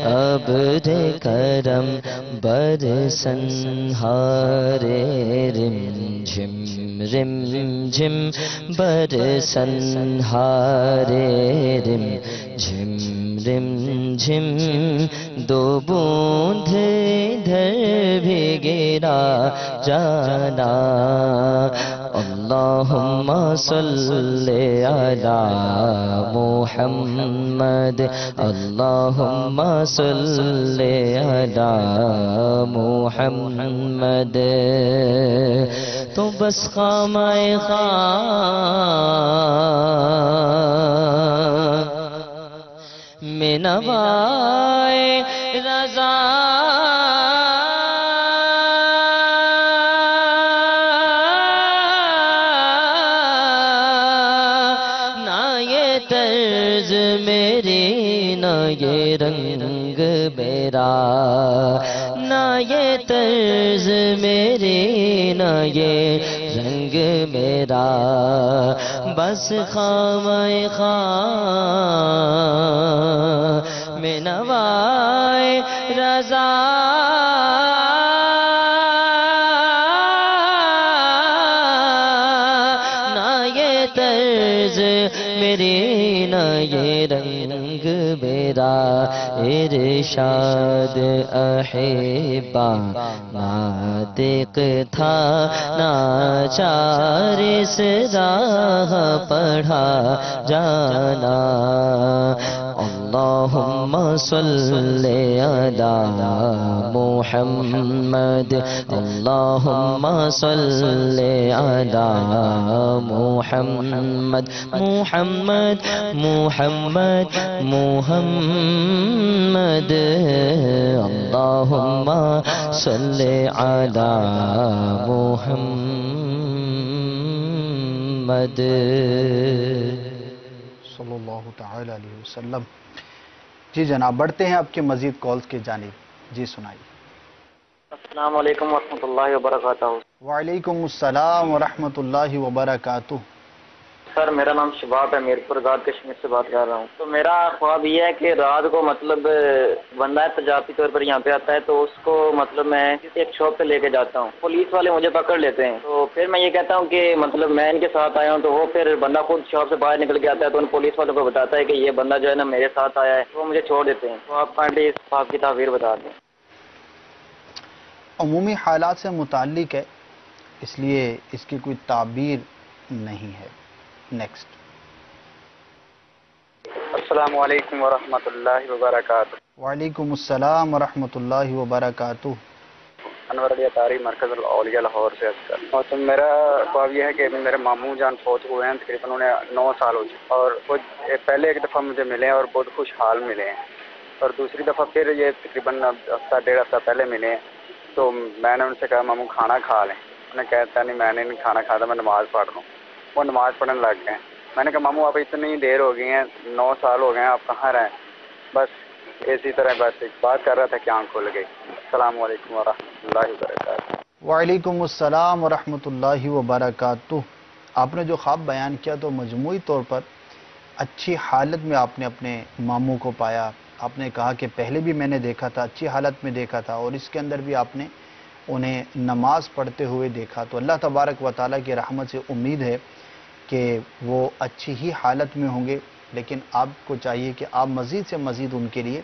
ابر کرم برسنہار رم جھم رم جھم برسنہار رم جھم رم جھم دو بوند ادھر بھی گرا جانا اللہم صلی علی محمد اللہم صلی علی محمد تو بس خامہ خام میں نوائے رضا نہ یہ طرز میری نہ یہ رنگ میرا نہ یہ طرز میری نہ یہ رنگ میرا بس خامہ خام میں نوائے رضا نہ یہ طرز میری نہ یہ رنگ میرا ارشاد احبا ناطق تھا ناچار سے راہ پڑھا جانا اللہم صلی علی محمد اللہم صلی علی محمد محمد محمد محمد اللہم صلی علی محمد صلی اللہ تعالی علیہ وسلم۔ جی جناب بڑھتے ہیں آپ کے مزید کالز کی جانب، جی سنائیے۔ السلام علیکم ورحمۃ اللہ وبرکاتہ۔ وعلیکم السلام ورحمۃ اللہ وبرکاتہ۔ سر میرا نام شباب ہے، میرپور آزاد کشمیر سے بات کر رہا ہوں۔ تو میرا خواب یہ ہے کہ رات کو مطلب بندہ تجارتی طور پر یہاں پہ آتا ہے تو اس کو مطلب میں کسی ایک شاپ پہ لے کے جاتا ہوں، پولیس والے مجھے پکڑ لیتے ہیں، تو پھر میں یہ کہتا ہوں کہ مطلب میں ان کے ساتھ آیا ہوں، تو وہ پھر بندہ خود شاپ سے باہر نکل کے آتا ہے تو ان پولیس والوں کو بتاتا ہے کہ یہ بندہ جو ہے نا میرے ساتھ آیا ہے، تو وہ مجھے چھوڑ دیتے ہیں۔ تو آپ کائنڈلی اس خواب کی تعبیر بتا دیں۔ عمومی حالات سے متعلق ہے، اس لیے اس کی کوئی تعبیر نہیں ہے۔ نیکسٹ۔ السلام علیکم ورحمۃ اللہ وبرکاتہ۔ وعلیکم السلام ورحمۃ اللہ وبرکاتہ۔ انور علی اطاری مرکز الاولیاء لاہور سے اکثر۔ اور تو میرا خواب یہ ہے کہ میرے ماموں جان فوت ہوئے ہیں، تقریباً انہیں 9 سال ہو چکے، اور وہ پہلے ایک دفعہ مجھے ملے ہیں اور بہت خوشحال ملے ہیں، اور دوسری دفعہ پھر یہ تقریباً ہفتہ 1.5 ہفتہ پہلے ملے ہیں، تو میں نے ان سے کہا ماموں کھانا کھا لیں، انہوں نے کہتا نہیں میں نے نہیں کھانا کھاتا، میں نماز پڑھ رہا ہوں۔ وہ نماز پڑھنے لگ گئے ہیں۔ میں نے کہا ماموں آپ اتنی دیر ہو گئی ہیں، 9 سال ہو گئے ہیں، آپ کہاں رہیں؟ بس اسی طرح بس ایک بات کر رہا تھا کہ آنکھ کھل گئی۔ السلام علیکم ورحمۃ اللہ وبرکاتہ۔ وعلیکم السلام ورحمۃ اللہ وبرکاتہ۔ آپ نے جو خواب بیان کیا تو مجموعی طور پر اچھی حالت میں آپ نے اپنے ماموں کو پایا. آپ نے کہا کہ پہلے بھی میں نے دیکھا تھا، اچھی حالت میں دیکھا تھا، اور اس کے اندر بھی آپ نے انہیں نماز پڑھتے ہوئے دیکھا. تو اللہ تبارک و تعالیٰ کی رحمت سے امید ہے کہ وہ اچھی ہی حالت میں ہوں گے. لیکن آپ کو چاہیے کہ آپ مزید سے مزید ان کے لیے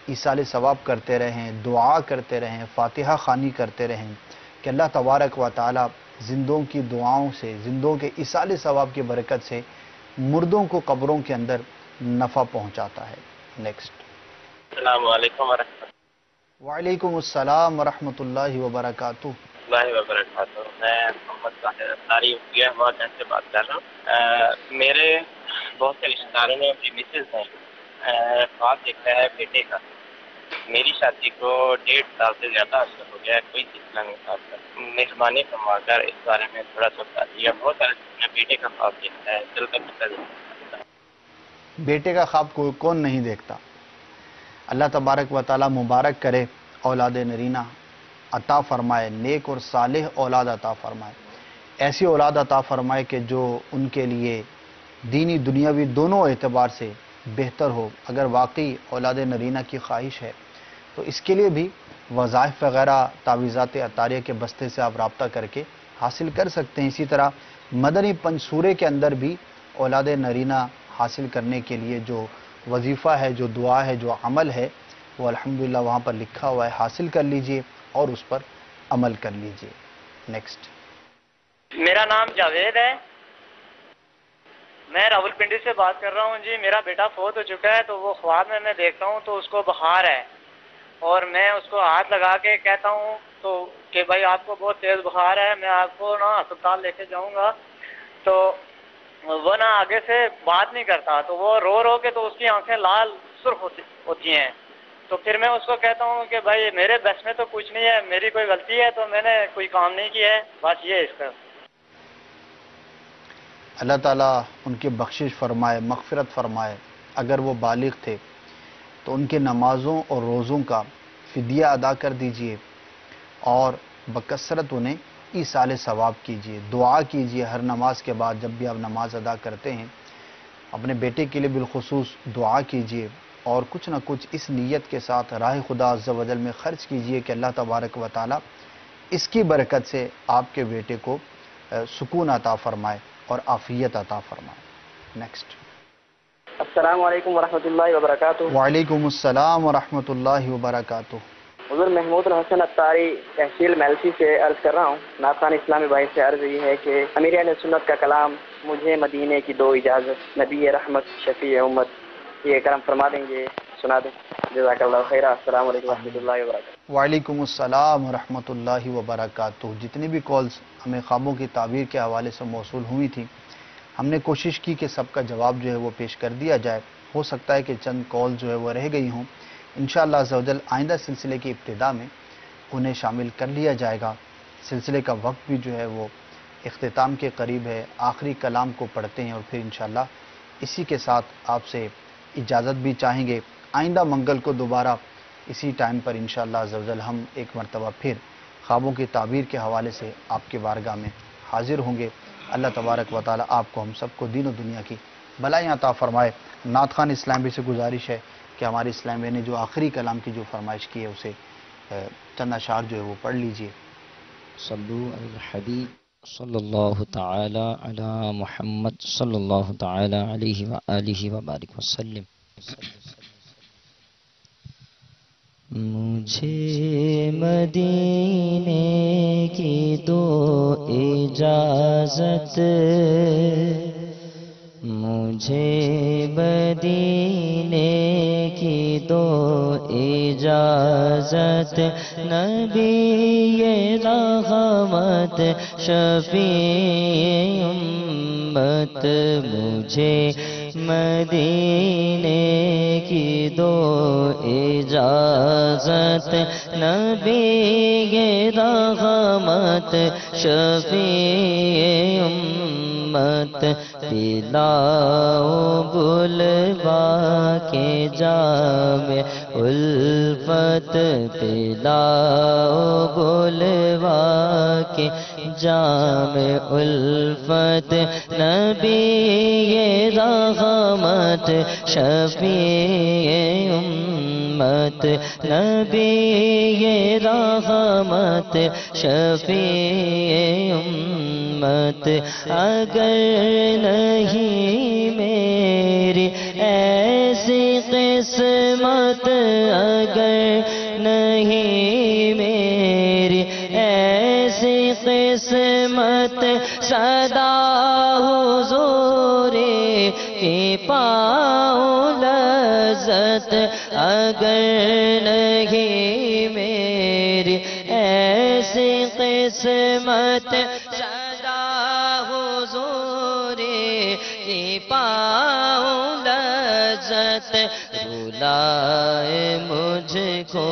ایصال ثواب کرتے رہیں، دعا کرتے رہیں، فاتحہ خوانی کرتے رہیں کہ اللہ تبارک و تعالیٰ زندوں کی دعاؤں سے، زندوں کے ایصال ثواب کی برکت سے مردوں کو قبروں کے اندر نفع پہنچاتا ہے. نیکسٹ. السلام علیکم ورحمۃ اللہ. وعلیکم السلام ورحمۃ اللہ وبرکاتہ. اللہ وبرکاتہ. میں محمد طاہر اطاری احمد سے بات کر رہا ہوں. میرے بہت سے رشتہ داروں نے اپنی مسز ہیں خواب دیکھا ہے بیٹے کا. میری شادی کو 1.5 سال سے زیادہ عرصہ ہو گیا ہے، کوئی سلسلہ نہیں تھا. مہربانی فرما کر اس بارے میں تھوڑا سا بتا دیجیے. بہت سارے بیٹے کا خواب دیکھتا ہے، دل کا بتا دیتا. بیٹے کا خواب کون نہیں دیکھتا. اللہ تبارک و تعالیٰ مبارک کرے، اولاد نرینہ عطا فرمائے، نیک اور صالح اولاد عطا فرمائے. ایسی اولاد عطا فرمائے کہ جو ان کے لیے دینی دنیاوی دونوں اعتبار سے بہتر ہو. اگر واقعی اولاد نرینہ کی خواہش ہے تو اس کے لیے بھی وظائف وغیرہ تعویذات عطاریہ کے بستے سے آپ رابطہ کر کے حاصل کر سکتے ہیں. اسی طرح مدنی پنسورے کے اندر بھی اولاد نرینہ حاصل کرنے کے لیے جو وظیفہ ہے، جو دعا ہے، جو عمل ہے، وہ الحمدللہ وہاں پر لکھا ہوا ہے. حاصل کر لیجئے اور اس پر عمل کر لیجئے. نیکسٹ. میرا نام جاوید ہے، میں راولپنڈی سے بات کر رہا ہوں. جی میرا بیٹا فوت ہو چکا ہے، تو وہ خواب میں دیکھتا ہوں تو اس کو بخار ہے، اور میں اس کو ہاتھ لگا کے کہتا ہوں تو کہ بھائی آپ کو بہت تیز بخار ہے، میں آپ کو نا ہسپتال لے کے جاؤں گا. تو وہ نا آگے سے بات نہیں کرتا، تو وہ رو رو کے تو اس کی آنکھیں لال سرخ ہوتی ہیں. تو پھر میں اس کو کہتا ہوں کہ بھائی میرے بس میں تو کچھ نہیں ہے، میری کوئی غلطی ہے تو میں نے کوئی کام نہیں کیا ہے، بس یہ اس کا. اللہ تعالیٰ ان کی بخشش فرمائے، مغفرت فرمائے. اگر وہ بالغ تھے تو ان کے نمازوں اور روزوں کا فدیہ ادا کر دیجئے اور بکثرت انہیں ایصال ثواب کیجئے. دعا کیجئے ہر نماز کے بعد. جب بھی آپ نماز ادا کرتے ہیں اپنے بیٹے کے لیے بالخصوص دعا کیجئے، اور کچھ نہ کچھ اس نیت کے ساتھ راہ خدا عز و جل میں خرچ کیجئے کہ اللہ تبارک و تعالیٰ اس کی برکت سے آپ کے بیٹے کو سکون عطا فرمائے اور عافیت عطا فرمائے. نیکسٹ. السلام علیکم ورحمۃ اللہ وبرکاتہ. وعلیکم السلام ورحمۃ اللہ وبرکاتہ. حضور محمود الحسن اطاری تحصیل میلسی سے عرض کر رہا ہوں. ناطقان اسلامی بھائی سے عرض یہ ہے کہ امیر اہل سنت کا کلام مجھے مدینے کی دو اجازت، نبی رحمت شفیع امت، یہ کرم فرما دیں گے، سنا دیں. جزاک اللہ خیر. السلام علیکم ورحمۃ اللہ وبرکاتہ. وعلیکم السلام ورحمۃ اللہ وبرکاتہ. جتنی بھی کالز ہمیں خوابوں کی تعبیر کے حوالے سے موصول ہوئی تھیں، ہم نے کوشش کی کہ سب کا جواب جو ہے وہ پیش کر دیا جائے. ہو سکتا ہے کہ چند کال جو ہے وہ رہ گئی ہوں. انشاءاللہ عزوجل آئندہ سلسلے کی ابتدا میں انہیں شامل کر لیا جائے گا. سلسلے کا وقت بھی جو ہے وہ اختتام کے قریب ہے. آخری کلام کو پڑھتے ہیں اور پھر انشاءاللہ اسی کے ساتھ آپ سے اجازت بھی چاہیں گے. آئندہ منگل کو دوبارہ اسی ٹائم پر انشاءاللہ عزوجل ہم ایک مرتبہ پھر خوابوں کی تعبیر کے حوالے سے آپ کے بارگاہ میں حاضر ہوں گے. اللہ تبارک و تعالی آپ کو ہم سب کو دین و دنیا کی بھلائیاں عطا فرمائے. نعت خان اسلامی سے گزارش ہے کہ ہمارے اسلامی نے جو آخری کلام کی جو فرمائش کی ہے اسے چند اشعار جو ہے وہ پڑھ لیجئے. صلو علی الحبیب صلی اللہ تعالی علی محمد صلی اللہ تعالی علیہ وآلہ وبارک وسلم. مجھے مدینے کی دو اجازت، مجھے مدینے کی دو اجازت، نبی رحمت شفیع امت، مجھے مدینے کی دو اجازت، نبی رحمت شفیع امت، پلاؤ بلوا کے جام الفت پلاؤ بلوا کے جام الفت نبی رحمت شفیع امت نبی رحمت شفیع امت اگر نہیں میری ایسی قسمت اگر نہیں میری ایسی قسمت صدا حضور کی پاؤں لذت اگر نہیں میری ایسی قسمت صدا حضور کی پاؤں لذت رلائے مجھ کو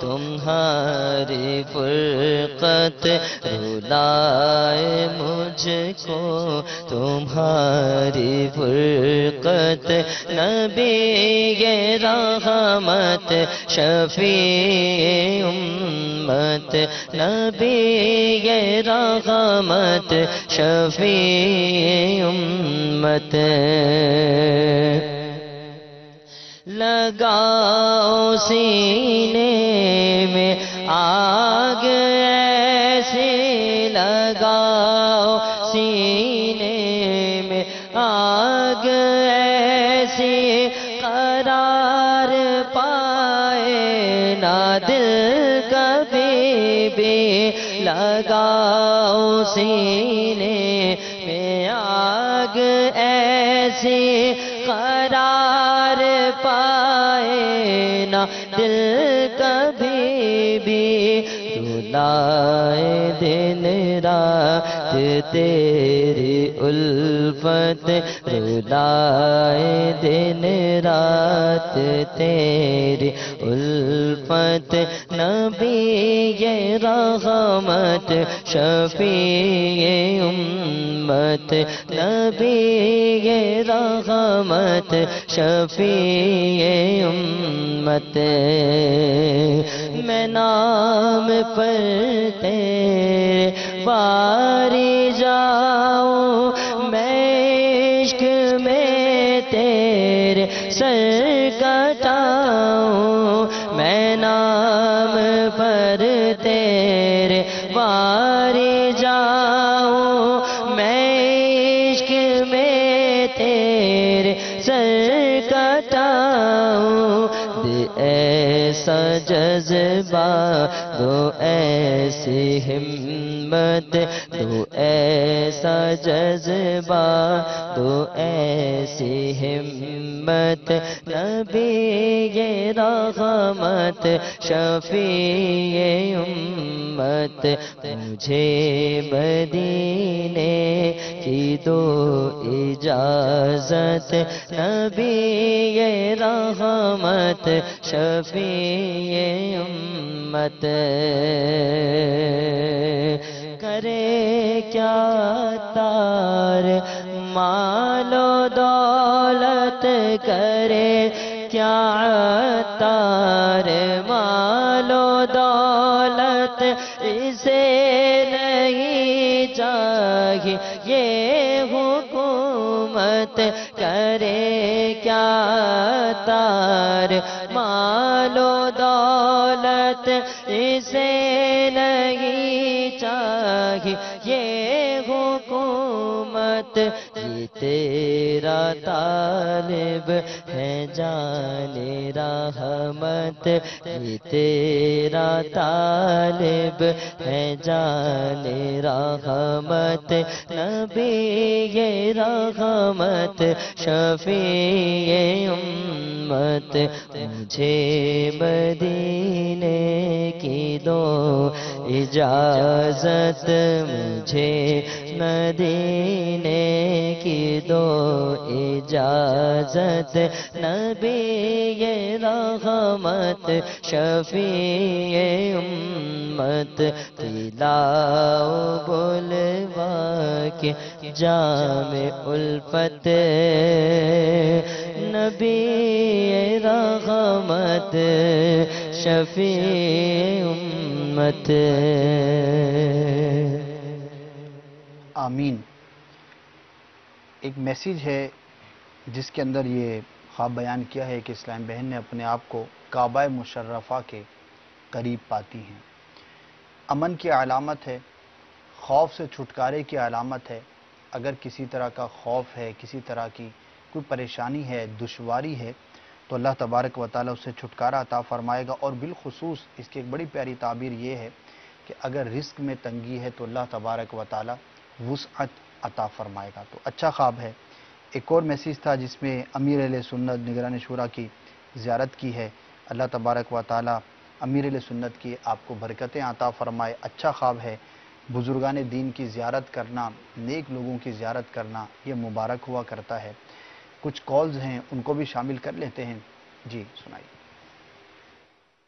تمہاری فرقت رلائے مجھ کو تمہاری فرقت نبی رحمت شفیع امت نبی رحمت شفیع امت لگاؤ سینے میں آگ ایسی لگاؤ سینے میں آگ ایسی قرار پائے نہ دل کبھی بھی لگاؤ سینے میں آگ ایسی قرار پائے نہ دل کبھی بھی رلائے دن رات تیری الفت رلائے دن رات تیری الفت نبی رحمت شفیع امت نبی رحمت شفیع امت میں نام پر تیرے باری جاؤں میں عشق میں تیرے سر کٹاؤں میں نام پر تیرے باری جاؤں میں عشق میں تیرے سر کٹاؤں دے ایسا جذبہ دو ایسی ہمت دو ایسا جذبہ دو ایسی ہمت نبی رحمت شفیع امت مجھے مدینے کی دو اجازت نبی رحمت شفیع امت کرے کیا تار مال و دولت کرے کیا تار مال و دولت اسے نہیں چاہیے یہ حکومت کرے کیا تار مال و دولت اسے نہیں چاہیے یہ حکومت یہ تیرا طالب ہے جان رحمت یہ تیرا طالب ہے جان رحمت نبی رحمت شفیع امت مجھے مدینے کی دو اجازت مجھے مدینے کی دو اجازت نبی رحمت شفیع امت پلاؤ بلوا کے جام الفت نبی رحمت شفیع امت. آمین. ایک میسیج ہے جس کے اندر یہ خواب بیان کیا ہے کہ اسلام بہن نے اپنے آپ کو کعبہ مشرفہ کے قریب پاتی ہیں. امن کی علامت ہے، خوف سے چھٹکارے کی علامت ہے. اگر کسی طرح کا خوف ہے، کسی طرح کی کوئی پریشانی ہے، دشواری ہے، تو اللہ تبارک و تعالیٰ اسے چھٹکارا عطا فرمائے گا. اور بالخصوص اس کی ایک بڑی پیاری تعبیر یہ ہے کہ اگر رزق میں تنگی ہے تو اللہ تبارک و تعالیٰ وسعت عطا فرمائے گا. تو اچھا خواب ہے. ایک اور میسیج تھا جس میں امیر اہل سنت نگران شورا کی زیارت کی ہے. اللہ تبارک و تعالیٰ امیر اہل سنت کی آپ کو برکتیں عطا فرمائے. اچھا خواب ہے. بزرگان دین کی زیارت کرنا، نیک لوگوں کی زیارت کرنا یہ مبارک ہوا کرتا ہے. کچھ کالز ہیں ان کو بھی شامل کر لیتے ہیں. جی سنائیے.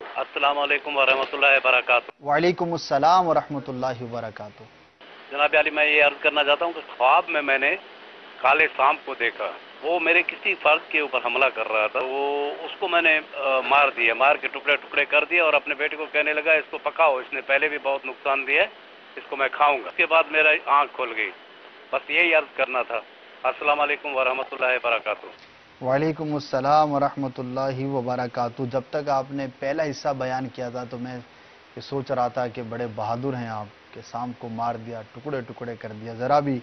السلام علیکم ورحمۃ اللہ وبرکاتہ. وعلیکم السلام ورحمۃ اللہ وبرکاتہ. جناب علی، میں یہ عرض کرنا چاہتا ہوں کہ خواب میں نے کالے سانپ کو دیکھا. وہ میرے کسی فرد کے اوپر حملہ کر رہا تھا. وہ اس کو میں نے مار دیا، مار کے ٹکڑے ٹکڑے کر دیا اور اپنے بیٹے کو کہنے لگا اس کو پکاؤ، اس نے پہلے بھی بہت نقصان دیا ہے، اس کو میں کھاؤں گا. اس کے بعد میرا آنکھ کھل گئی. بس یہی عرض کرنا تھا. السلام علیکم ورحمۃ اللہ وبرکاتہ. وعلیکم السلام ورحمۃ اللہ وبرکاتہ. جب تک آپ نے پہلا حصہ بیان کیا تھا تو میں یہ سوچ رہا تھا کہ بڑے بہادر ہیں آپ کہ سانپ کو مار دیا، ٹکڑے ٹکڑے کر دیا، ذرا بھی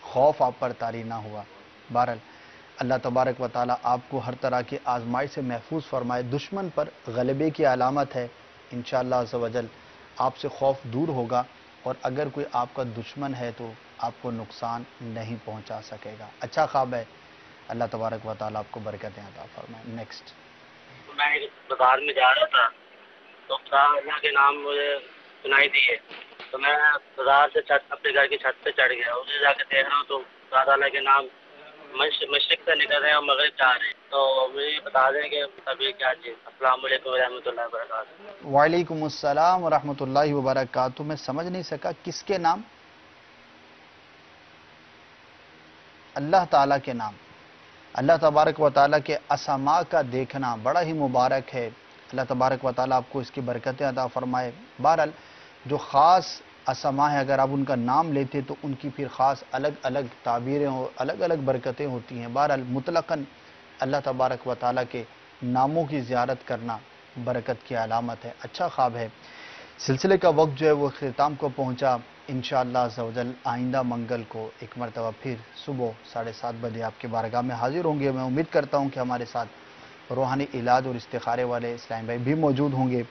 خوف آپ پر طاری نہ ہوا. بہرحال اللہ تبارک و تعالیٰ آپ کو ہر طرح کی آزمائش سے محفوظ فرمائے. دشمن پر غلبے کی علامت ہے. انشاءاللہ عز و جل آپ سے خوف دور ہوگا اور اگر کوئی آپ کا دشمن ہے تو آپ کو نقصان نہیں پہنچا سکے گا. اچھا خواب ہے. اللہ تبارک و تعالیٰ آپ کو برکتیں عطا فرمائے. نیکسٹ. میں بازار میں جا رہا تھا تو اللہ کے نام مجھے سنائی دیے تو میں بازار سے اپنے گھر کی چھت پہ چڑھ گیا. اسے جا کے دیکھ رہا ہوں تو اللہ کے نام مشرق سے نکل رہے ہیں اور مغرب جا رہے ہیں. تو مجھے بتا دیں کہ ابھی کیا چیز. السلام علیکم ورحمۃ اللہ وبرکاتہ. وعلیکم السلام ورحمۃ اللہ وبرکاتہ. میں سمجھ نہیں سکا کس کے نام؟ اللہ تعالیٰ کے نام. اللہ تبارک و تعالیٰ کے اسماء کا دیکھنا بڑا ہی مبارک ہے. اللہ تبارک و تعالیٰ آپ کو اس کی برکتیں عطا فرمائے. بہرحال جو خاص اسماء ہیں اگر آپ ان کا نام لیتے تو ان کی پھر خاص الگ الگ تعبیریں اور الگ الگ برکتیں ہوتی ہیں. بہرحال مطلقاً اللہ تبارک و تعالیٰ کے ناموں کی زیارت کرنا برکت کی علامت ہے. اچھا خواب ہے. سلسلے کا وقت جو ہے وہ اختتام کو پہنچا. انشاءاللہ عز و جل آئندہ منگل کو ایک مرتبہ پھر صبح 7:30 بجے آپ کے بارگاہ میں حاضر ہوں گے. میں امید کرتا ہوں کہ ہمارے ساتھ روحانی علاج اور استخارے والے اسلام بھائی بھی موجود ہوں گے.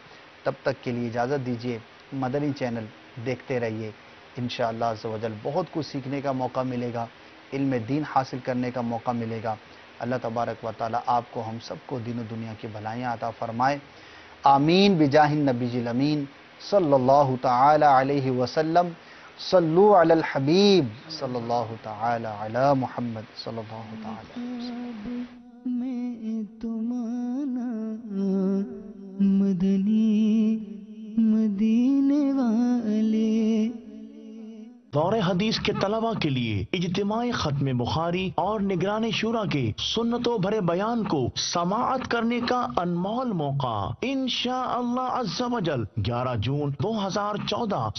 تب تک کے لیے اجازت دیجیے. مدنی چینل دیکھتے رہیے. انشاءاللہ عز و جل بہت کچھ سیکھنے کا موقع ملے گا، علم دین حاصل کرنے کا موقع ملے گا. اللہ تبارک و تعالی آپ کو ہم سب کو دین و دنیا کی بھلائیاں عطا فرمائے. آمین بجاہ النبی الامین صلی اللہ تعالی علیہ وسلم. صلو علی الحبیب صلی اللہ تعالی علی محمد صلی اللہ تعالی میں تمہارا مدنی مدینے والے. دور حدیث کے طلباء کے لیے اجتماعی ختم بخاری اور نگران شورا کے سنتوں بھرے بیان کو سماعت کرنے کا انمول موقع انشاءاللہ عز و جل 11 جون 2014